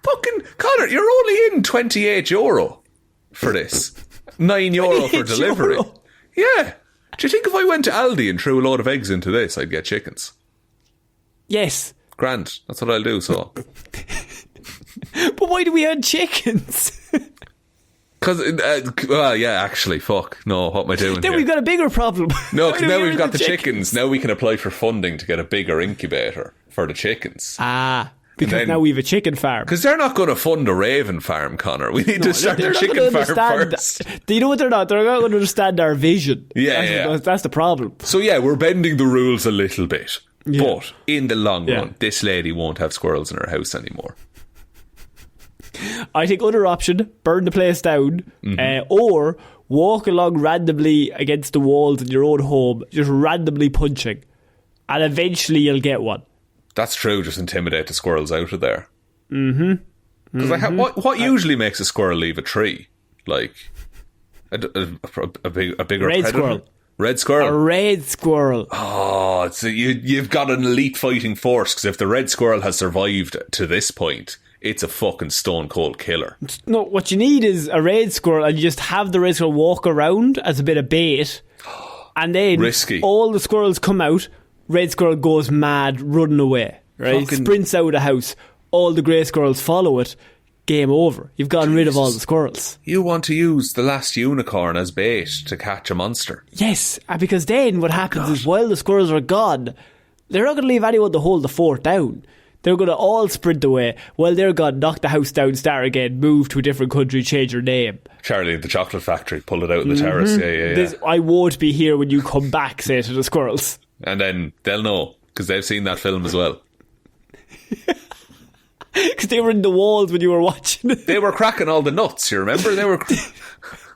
Fucking Conor, you're only in €28 for this. €9 for delivery. Euro. Yeah. Do you think if I went to Aldi and threw a load of eggs into this, I'd get chickens? Yes. Grand. That's what I'll do, so. But why do we have chickens? Because, actually, fuck. No, what am I doing Then here? we've got a bigger problem. No, because now we've got the chickens. Now we can apply for funding to get a bigger incubator for the chickens. Because now we have a chicken farm. Because they're not going to fund a raven farm, Conor. We need to start their chicken farm first. Do you know what they're not? They're not going to understand our vision. That's the problem. So yeah, we're bending the rules a little bit. Yeah. But in the long run, this lady won't have squirrels in her house anymore. I think other option, burn the place down, or walk along randomly against the walls in your own home, just randomly punching, and eventually you'll get one. That's true, just intimidate the squirrels out of there. Because what usually makes a squirrel leave a tree? Like a bigger red predator? Squirrel. Red squirrel. A red squirrel. Oh, so you've got an elite fighting force, because if the red squirrel has survived to this point, it's a fucking stone cold killer. No, what you need is a red squirrel, and you just have the red squirrel walk around as a bit of bait, and then risky. All the squirrels come out, red squirrel goes mad, running away, right? Sprints out of the house, all the grey squirrels follow it, game over. You've gotten rid of all the squirrels. You want to use the last unicorn as bait to catch a monster. Yes, because then what happens is while the squirrels are gone, they're not going to leave anyone to hold the fort down. They're going to all sprint away. While they're gone, knock the house down, start again, move to a different country, change your name. Charlie, the chocolate factory, pull it out in the terrace. Yeah. I won't be here when you come back, say to the squirrels. And then they'll know, because they've seen that film as well. Because they were in the walls when you were watching it. They were cracking all the nuts, you remember? They were...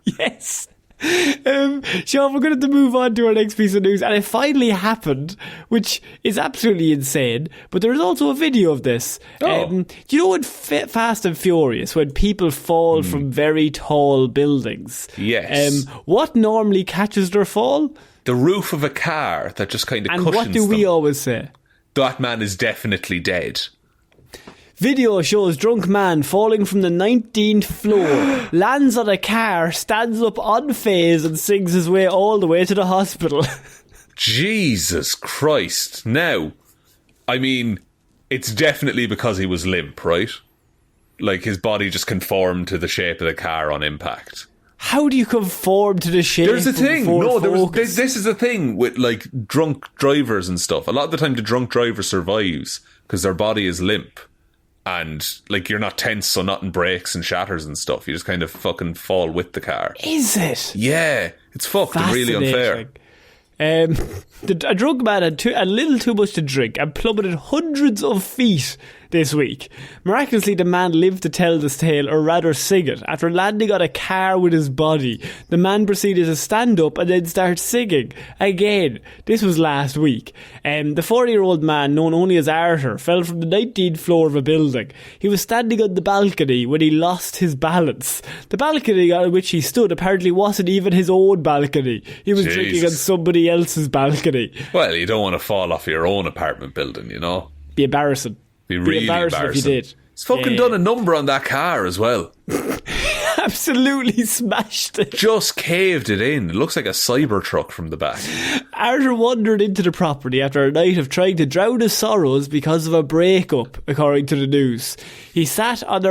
Yes. Seán, we're going to move on to our next piece of news, and it finally happened, which is absolutely insane, but there is also a video of this. Do you know in Fast and Furious, when people fall from very tall buildings, yes, what normally catches their fall? The roof of a car that just kind of cushions them. And what do we always say? That man is definitely dead. Video shows drunk man falling from the 19th floor, lands on a car, stands up unfazed and sings his way all the way to the hospital. Jesus Christ. Now, I mean, it's definitely because he was limp, right? Like, his body just conformed to the shape of the car on impact. How do you conform to the shape? There's a thing. No, this is a thing with, like, drunk drivers and stuff. A lot of the time the drunk driver survives because their body is limp. And, like, you're not tense, so nothing breaks and shatters and stuff. You just kind of fucking fall with the car. Is it? Yeah. It's fucked and really unfair. A drunk man had a little too much to drink and plummeted hundreds of feet this week. Miraculously, the man lived to tell this tale, or rather sing it. After landing on a car with his body, the man proceeded to stand up and then start singing again. This was last week. The 40-year-old man, known only as Arthur, fell from the 19th floor of a building. He was standing on the balcony when he lost his balance. The balcony on which he stood apparently wasn't even his own balcony. He was drinking on somebody else's balcony. Well, you don't want to fall off your own apartment building, you know? Be embarrassing. Be really embarrassing if you did. He's fucking done a number on that car as well. Absolutely smashed it. Just caved it in. It looks like a Cybertruck from the back. Arthur wandered into the property after a night of trying to drown his sorrows because of a breakup, according to the news. He sat on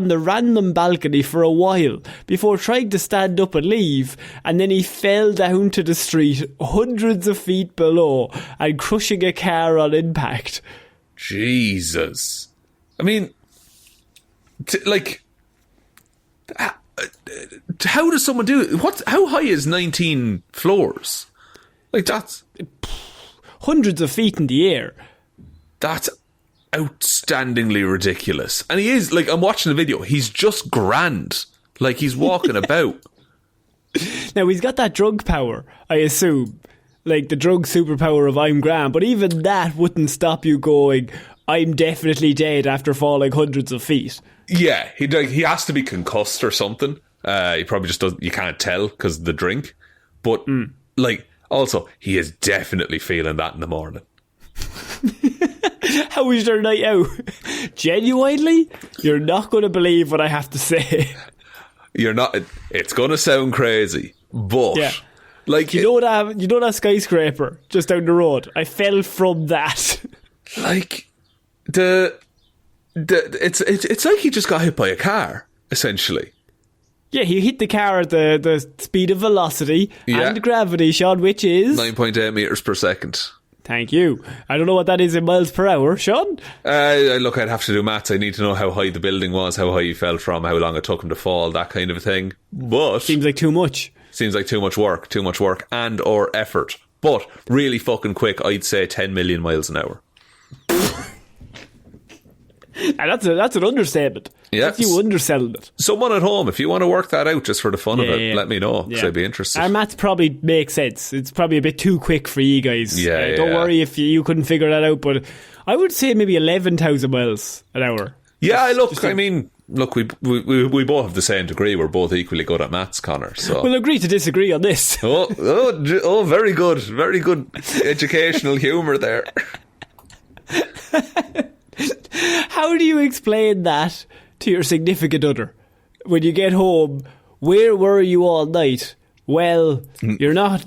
the random balcony for a while before trying to stand up and leave, and then he fell down to the street hundreds of feet below and crushing a car on impact. Jesus. I mean, like, How does someone do it? How high is 19 floors? Like, that's hundreds of feet in the air. That's outstandingly ridiculous. And he is, like, I'm watching the video, he's just grand. Like, he's walking about. Now, he's got that drug power, I assume. Like, the drug superpower of I'm grand. But even that wouldn't stop you going, I'm definitely dead after falling hundreds of feet. Yeah, he has to be concussed or something. He probably just doesn't, you can't tell because of the drink. But, like, also, he is definitely feeling that in the morning. How was your night out? Genuinely, you're not going to believe what I have to say. You're not. It's going to sound crazy, but like you know that skyscraper just down the road. I fell from that. Like it's like he just got hit by a car, essentially. Yeah, he hit the car at the speed of velocity and gravity, Sean, which is 9.8 meters per second. Thank you. I don't know what that is in miles per hour, Sean. Look, I'd have to do maths. I need to know how high the building was, how high he fell from, how long it took him to fall, that kind of thing. But seems like too much. Seems like too much work and or effort. But really fucking quick, I'd say 10 million miles an hour. And that's an understatement. Yeah. That's you underselling it. Someone at home, if you want to work that out just for the fun of it, let me know, because I'd be interested. Our maths probably makes sense. It's probably a bit too quick for you guys. Don't worry if you couldn't figure that out, but I would say maybe 11,000 miles an hour. Yeah, look, we both have the same degree. We're both equally good at maths, Conor. So we'll agree to disagree on this. Oh, very good. Very good educational humour there. How do you explain that to your significant other? When you get home, where were you all night? Well, you're not.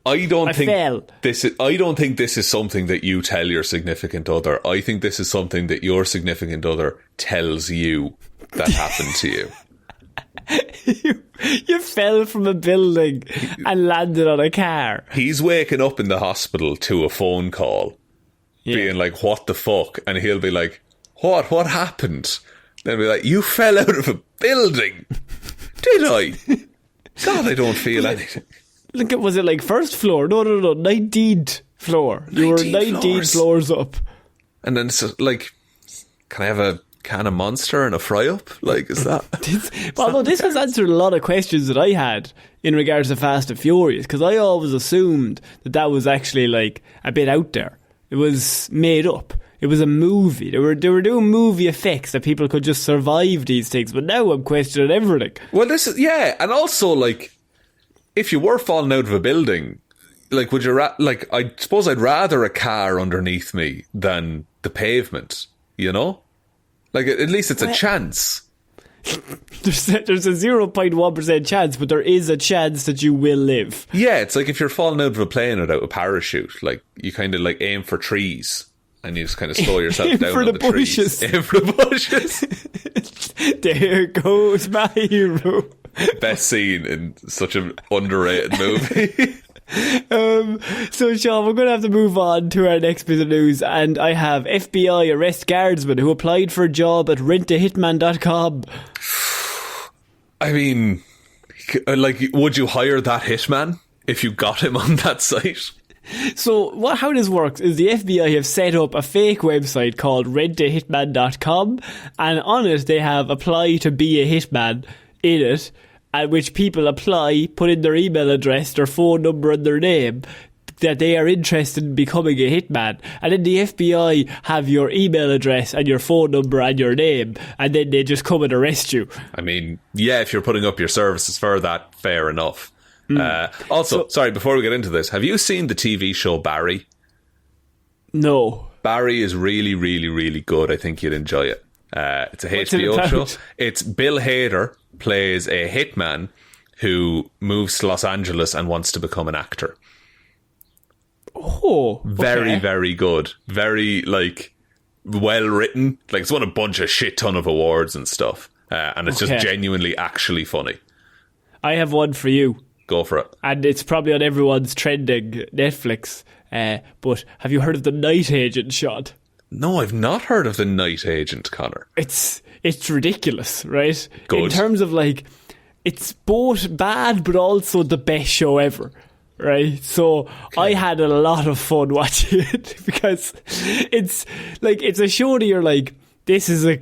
I don't think this is something that you tell your significant other. I think this is something that your significant other tells you that happened to you. You fell from a building and landed on a car. He's waking up in the hospital to a phone call, being like, what the fuck? And he'll be like, what happened? Then be like, you fell out of a building. Did I? God, I don't feel anything. Look, was it like first floor? No, 19th floor. You were 19 floors up. And then it's like, can I have a can of Monster and a fry up? Like, is that... This has answered a lot of questions that I had in regards to Fast and Furious, because I always assumed that was actually like a bit out there. It was made up. It was a movie. They were doing movie effects that people could just survive these things. But now I'm questioning everything. Well, this is... Yeah, and also, like, if you were falling out of a building, like, would you... I suppose I'd rather a car underneath me than the pavement, you know? Like, at least it's a chance. There's a 0.1% chance, but there is a chance that you will live. Yeah, it's like if you're falling out of a plane without a parachute, like, you kind of, like, aim for trees and you just kind of slow yourself down on the bushes. Trees. Aim for the bushes. There goes my hero. Best scene in such an underrated movie. So Sean, we're going to have to move on to our next bit of news, and I have FBI arrest guardsman who applied for a job at rentahitman.com. I mean, like, would you hire that hitman if you got him on that site? So how this works is the FBI have set up a fake website called rentahitman.com, and on it they have apply to be a hitman in it, at which people apply, put in their email address, their phone number and their name, that they are interested in becoming a hitman. And then the FBI have your email address and your phone number and your name, and then they just come and arrest you. I mean, yeah, if you're putting up your services for that, fair enough. Sorry, before we get into this, have you seen the TV show Barry? No. Barry is really, really, really good. I think you'd enjoy it. It's a HBO show. It's Bill Hader plays a hitman who moves to Los Angeles and wants to become an actor. Oh, okay. Very, very good. Very, like, well written. Like, it's won a bunch of shit ton of awards and stuff. And it's just genuinely actually funny. I have one for you. Go for it. And it's probably on everyone's trending Netflix. But have you heard of The Night Agent, Sean? No, I've not heard of The Night Agent, Conor. It's ridiculous, right? Good. In terms of like, it's both bad but also the best show ever, right? So I had a lot of fun watching it because it's a show that you're like, this is a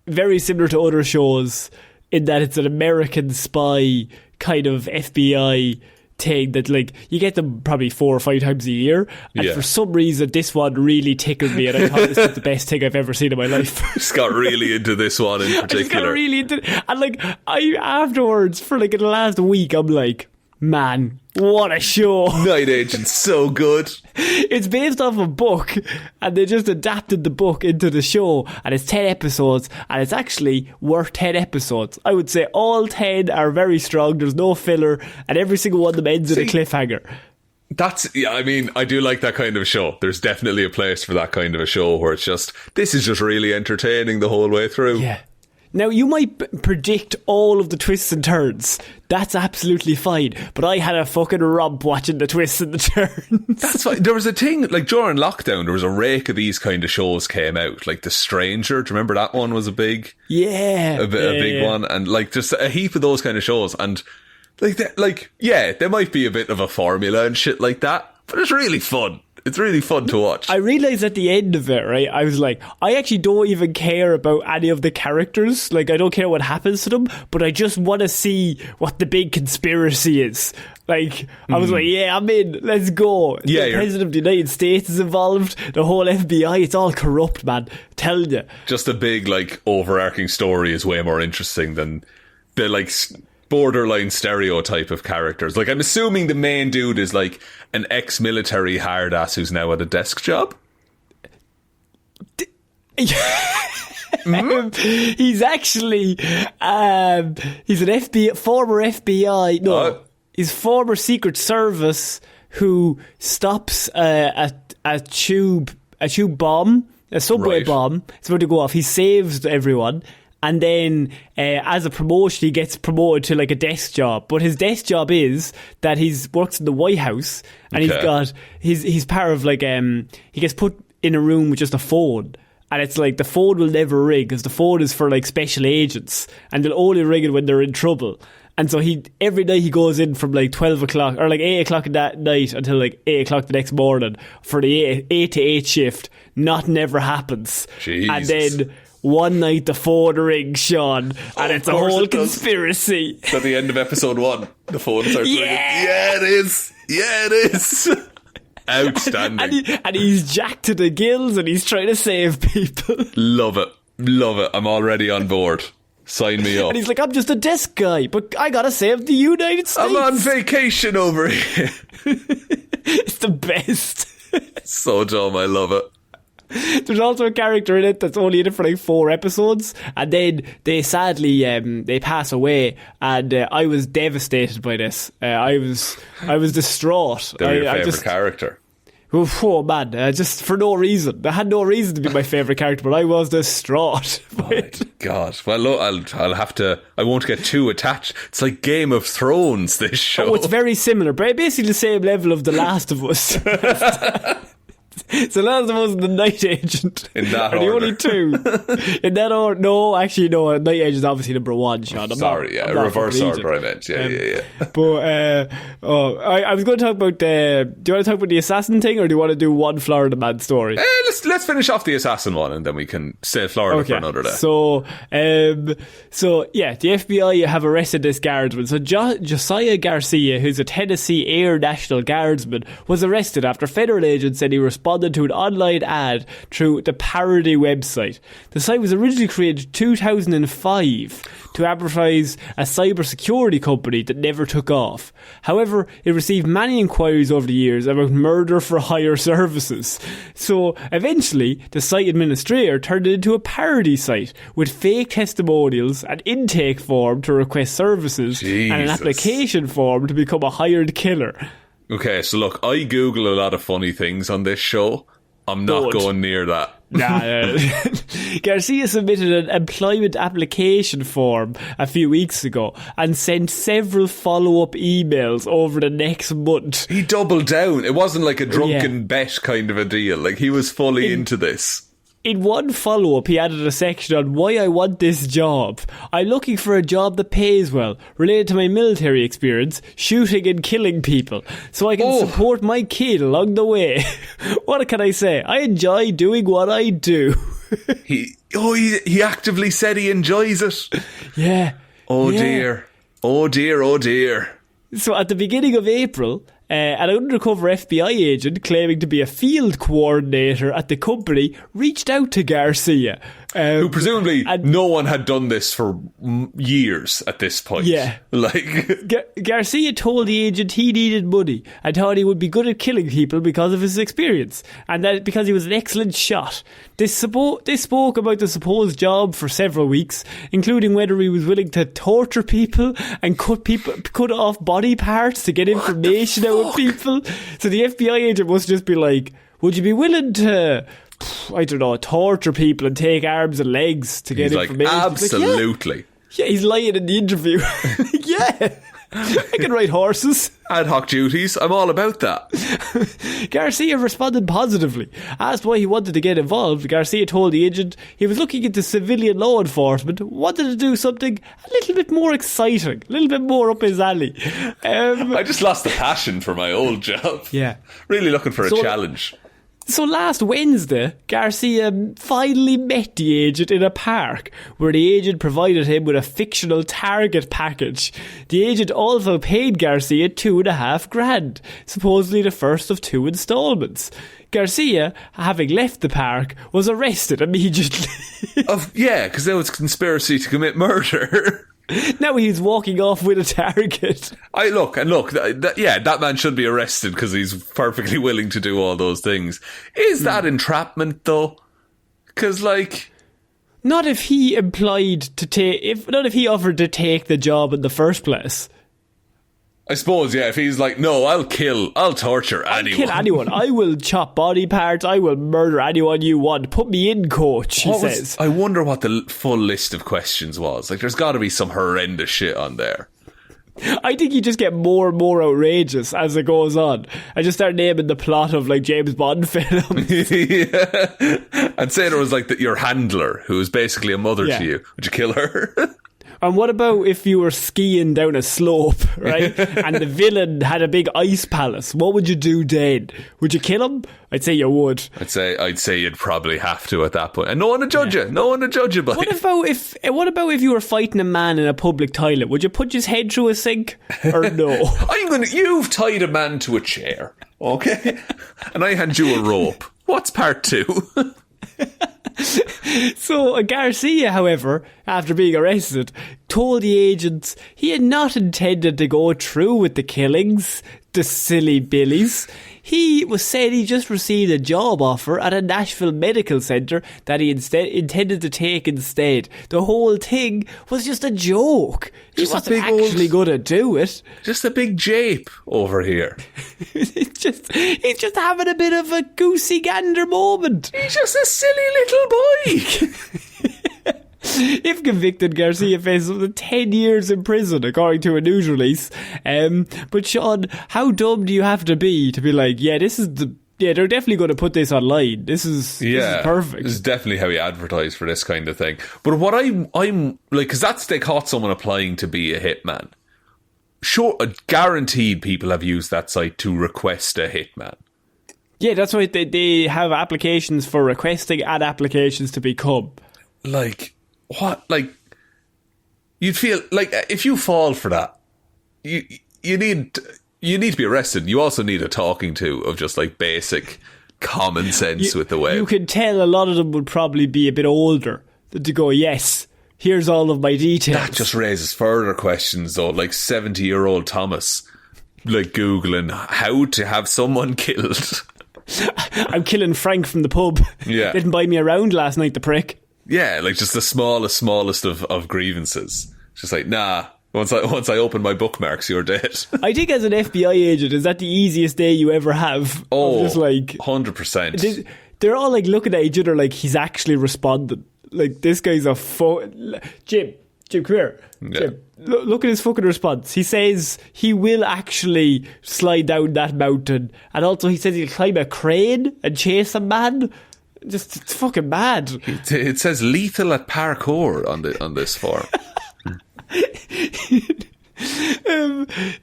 very similar to other shows in that it's an American spy kind of FBI thing that like you get them probably 4 or 5 times a year, and for some reason this one really tickled me, and I thought this was the best thing I've ever seen in my life. Just got really into this one in particular. I just got really into it. And like I afterwards for like in the last week I'm like, man, what a show. Night Agent's so good. It's based off a book, and they just adapted the book into the show, and it's 10 episodes, and it's actually worth 10 episodes. I would say all 10 are very strong, there's no filler, and every single one of them ends in a cliffhanger. I do like that kind of show. There's definitely a place for that kind of a show where it's just, this is just really entertaining the whole way through. Yeah. Now, you might predict all of the twists and turns. That's absolutely fine. But I had a fucking romp watching the twists and the turns. That's fine. There was a thing, like during lockdown, there was a rake of these kind of shows came out. Like The Stranger, do you remember that one was a big... Yeah. A big one. And like just a heap of those kind of shows. And there might be a bit of a formula and shit like that. But it's really fun. It's really fun to watch. I realised at the end of it, right, I was like, I actually don't even care about any of the characters. Like, I don't care what happens to them, but I just want to see what the big conspiracy is. Like, I was like, yeah, I'm in. Let's go. Yeah, the President of the United States is involved. The whole FBI, it's all corrupt, man. Telling you. Just a big, like, overarching story is way more interesting than the, like... borderline stereotype of characters. Like, I'm assuming the main dude is like an ex-military hard ass who's now at a desk job. He's actually he's an former FBI. No, he's former Secret Service who stops a tube bomb, a subway bomb. It's about to go off. He saves everyone. And then, as a promotion, he gets promoted to like a desk job. But his desk job is that he's works in the White House, and he's part of like he gets put in a room with just a phone, and it's like the phone will never ring because the phone is for like special agents, and they'll only ring it when they're in trouble. And so every night he goes in from like 12 o'clock or like 8 o'clock that night until like 8 o'clock the next morning for the 8 to 8 shift. Nothing ever happens. Jesus. And then one night the phone rings, Sean, and it's a whole conspiracy. It's at the end of episode 1. The phone starts ringing. Yeah, it is. Yeah, it is. Outstanding. And he's jacked to the gills and he's trying to save people. Love it. Love it. I'm already on board. Sign me up. And he's like, I'm just a desk guy, but I gotta save the United States. I'm on vacation over here. It's the best. So dumb. I love it. There's also a character in it that's only in it for like 4 episodes, and then they sadly they pass away, and I was devastated by this. I was distraught. They're your favourite character. Oh man, just for no reason. They had no reason to be my favourite character, but I was distraught. Oh my God. Well, look, I'll have to... I won't get too attached. It's like Game of Thrones, this show. Oh, it's very similar, but basically the same level of The Last of Us. So Last of Us and The Night Agent in that are the order. only 2 in that order. No, actually no, Night Agent is obviously number 1, Sean. Reverse order I meant. Yeah. But I was going to talk about do you want to talk about the assassin thing, or do you want to do one Florida man story? Let's finish off the assassin one, and then we can save Florida for another day. So the FBI have arrested this guardsman. So Josiah Garcia, who's a Tennessee Air National Guardsman, was arrested after federal agents said he responded to an online ad through the parody website. The site was originally created in 2005 to advertise a cybersecurity company that never took off. However, it received many inquiries over the years about murder for hire services. So eventually, the site administrator turned it into a parody site with fake testimonials, an intake form to request services, and an application form to become a hired killer. Okay, so look, I Google a lot of funny things on this show. I'm not going near that. Garcia submitted an employment application form a few weeks ago and sent several follow-up emails over the next month. He doubled down. It wasn't like a drunken bet kind of a deal. Like, he was fully into this. In one follow-up, he added a section on why I want this job. I'm looking for a job that pays well, related to my military experience, shooting and killing people, so I can support my kid along the way. What can I say? I enjoy doing what I do. He actively said he enjoys it. Yeah. Oh dear. Oh dear, oh dear. So at the beginning of April, an undercover FBI agent claiming to be a field coordinator at the company reached out to Garcia. Who presumably no one had done this for years at this point. Yeah. Like Garcia told the agent he needed money and thought he would be good at killing people because of his experience, and that because he was an excellent shot. They spoke about the supposed job for several weeks, including whether he was willing to torture people and cut off body parts to get information out of people. So the FBI agent must just be like, would you be willing to, I don't know, torture people and take arms and legs to get information? Absolutely. Like, yeah, he's lying in the interview. Yeah, I can ride horses. Ad hoc duties, I'm all about that. Garcia responded positively. Asked why he wanted to get involved, Garcia told the agent he was looking into civilian law enforcement, wanted to do something a little bit more exciting, a little bit more up his alley. I just lost the passion for my old job. Yeah. Really looking for a challenge. So last Wednesday, Garcia finally met the agent in a park, where the agent provided him with a fictional target package. The agent also paid Garcia $2,500, supposedly the first of 2 installments. Garcia, having left the park, was arrested immediately. Because there was conspiracy to commit murder. Now he's walking off with a target. That man should be arrested because he's perfectly willing to do all those things. Is that entrapment though? Because not if he not if he offered to take the job in the first place. I suppose, yeah, if he's like, no, I'll torture anyone. I'll kill anyone. I will chop body parts. I will murder anyone you want. Put me in, coach, he says. I wonder what the full list of questions was. Like, there's got to be some horrendous shit on there. I think you just get more and more outrageous as it goes on. I just start naming the plot of, like, James Bond films. Yeah. And say there was, like, your handler, who was basically a mother to you. Would you kill her? And what about if you were skiing down a slope, right? And the villain had a big ice palace? What would you do then? Would you kill him? I'd say you would. I'd say you'd probably have to at that point. And no one to judge you. No one to judge you by. What about if you were fighting a man in a public toilet? Would you put his head through a sink or no? You've tied a man to a chair, okay? And I hand you a rope. What's part 2? So Garcia, however, after being arrested, told the agents he had not intended to go through with the killings, the silly billies. He said he just received a job offer at a Nashville medical centre that he intended to take instead. The whole thing was just a joke. He wasn't actually going to do it. Just a big jape over here. He's just having a bit of a goosey gander moment. He's just a silly little boy. If convicted, Garcia faces up to 10 years in prison, according to a news release. But Sean, how dumb do you have to be like, they're definitely going to put this online. This is perfect. This is definitely how you advertise for this kind of thing. But what I'm like, because they caught someone applying to be a hitman. Sure, guaranteed people have used that site to request a hitman. Yeah, that's why they have applications for requesting and applications to become. Like, what? Like, you'd feel like if you fall for that, you need to be arrested. You also need a talking to of just like basic common sense with the web. You can tell a lot of them would probably be a bit older to go, yes, here's all of my details. That just raises further questions though, like 70-year-old Thomas, like Googling how to have someone killed. I'm killing Frank from the pub. Yeah. Didn't buy me around last night, the prick. Yeah, like just the smallest of grievances. Just like, nah, once I open my bookmarks, you're dead. I think as an FBI agent, is that the easiest day you ever have? Oh, just like 100%. they're all like looking at each other like he's actually responding. Like, this guy's a Jim, come here. Yeah. Jim, look at his fucking response. He says he will actually slide down that mountain, and also he says he'll climb a crane and chase a man. Just, it's fucking mad. It says lethal at parkour on this form.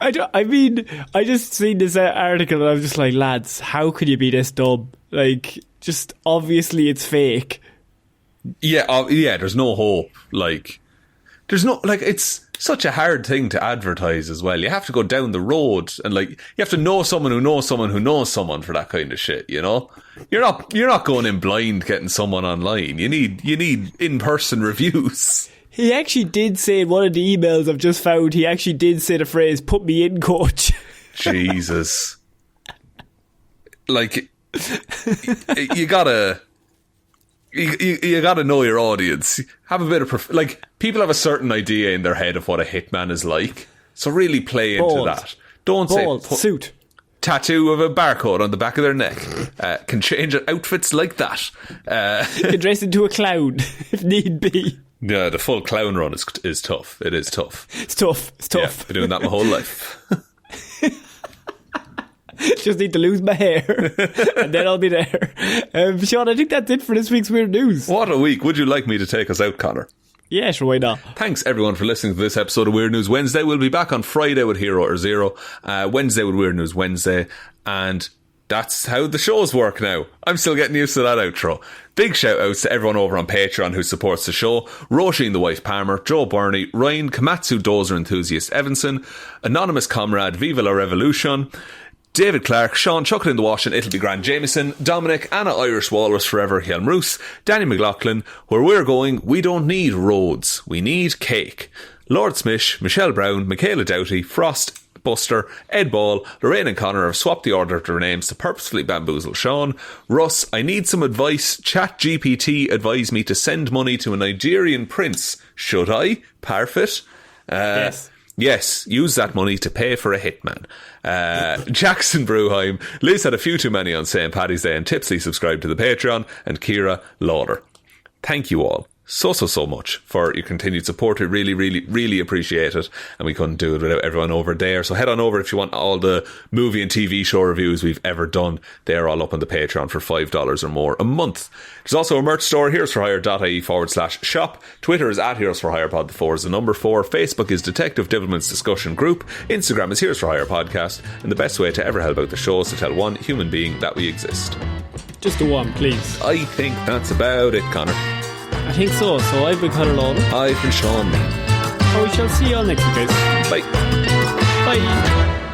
I just seen this article and I'm just like, lads, how could you be this dumb? Like, just obviously it's fake. Yeah, there's no hope. Like, there's no, like, it's such a hard thing to advertise as well. You have to go down the road and, like, you have to know someone who knows someone who knows someone for that kind of shit, you know? You're not going in blind getting someone online. You need in-person reviews. He actually did say in one of the emails I've just found, he actually did say the phrase, "Put me in, coach." Jesus. Like, you gotta know your audience. Have a bit of like, people have a certain idea in their head of what a hitman is like, so really play into that. Don't say suit, tattoo of a barcode on the back of their neck. Can change outfits like that. Can dress into a clown if need be. Yeah, the full clown run is tough. It is tough. It's tough. Yeah, I've been doing that my whole life. Just need to lose my hair and then I'll be there. Seán, I think that's it for this week's Weird News. What a week. Would you like me to take us out, Conor? Yeah, sure, why not? Thanks everyone for listening to this episode of Weird News Wednesday. We'll be back on Friday with Hero or Zero, Wednesday with Weird News Wednesday, and that's how the shows work now. I'm still getting used to that outro. Big shout outs to everyone over on Patreon who supports the show: Róisín the Wife Palmer, Joe Burney, Ryan, Komatsu, Dozer, Enthusiast, Evanson, Anonymous Comrade, Viva la Revolution, David Clarke, Shaun Chuck in the wash and It'll Be Grand, Jamieson, Dominic, Anna Irish Walrus Forever, Hjelmroos, Danny McLaughlin. Where we're going, we don't need roads, we need cake. Lordsmish, Michelle Browne, Michaela Doughty, Frost, Buster, Ed Ball, Lorraine and Conor have swapped the order of their names to purposefully bamboozle Seán. Russ, I need some advice. ChatGPT advised me to send money to a Nigerian prince. Should I? Parfitt? Yes, use that money to pay for a hitman. Jackson Brueheim, Liz had a few too many on St. Paddy's Day and Tipsy subscribed to the Patreon, and Ciara Lawler. Thank you all so much for your continued support. We really appreciate it, and we couldn't do it without everyone over there. So head on over if you want all the movie and TV show reviews we've ever done. They're all up on the Patreon for $5 or more a month. There's also a merch store, heroesforhire.ie/shop. Twitter is at Heroes for Hire Pod, the 4 is the number 4. Facebook is Detective Divilment's Discussion Group. Instagram is Heroes for Hire Podcast. And the best way to ever help out the show is to tell one human being that we exist. Just the one, please. I think that's about it, Conor. I think so. So I've been Conor Lawler. I've been Seán. We shall see you all next week, guys. Bye. Bye.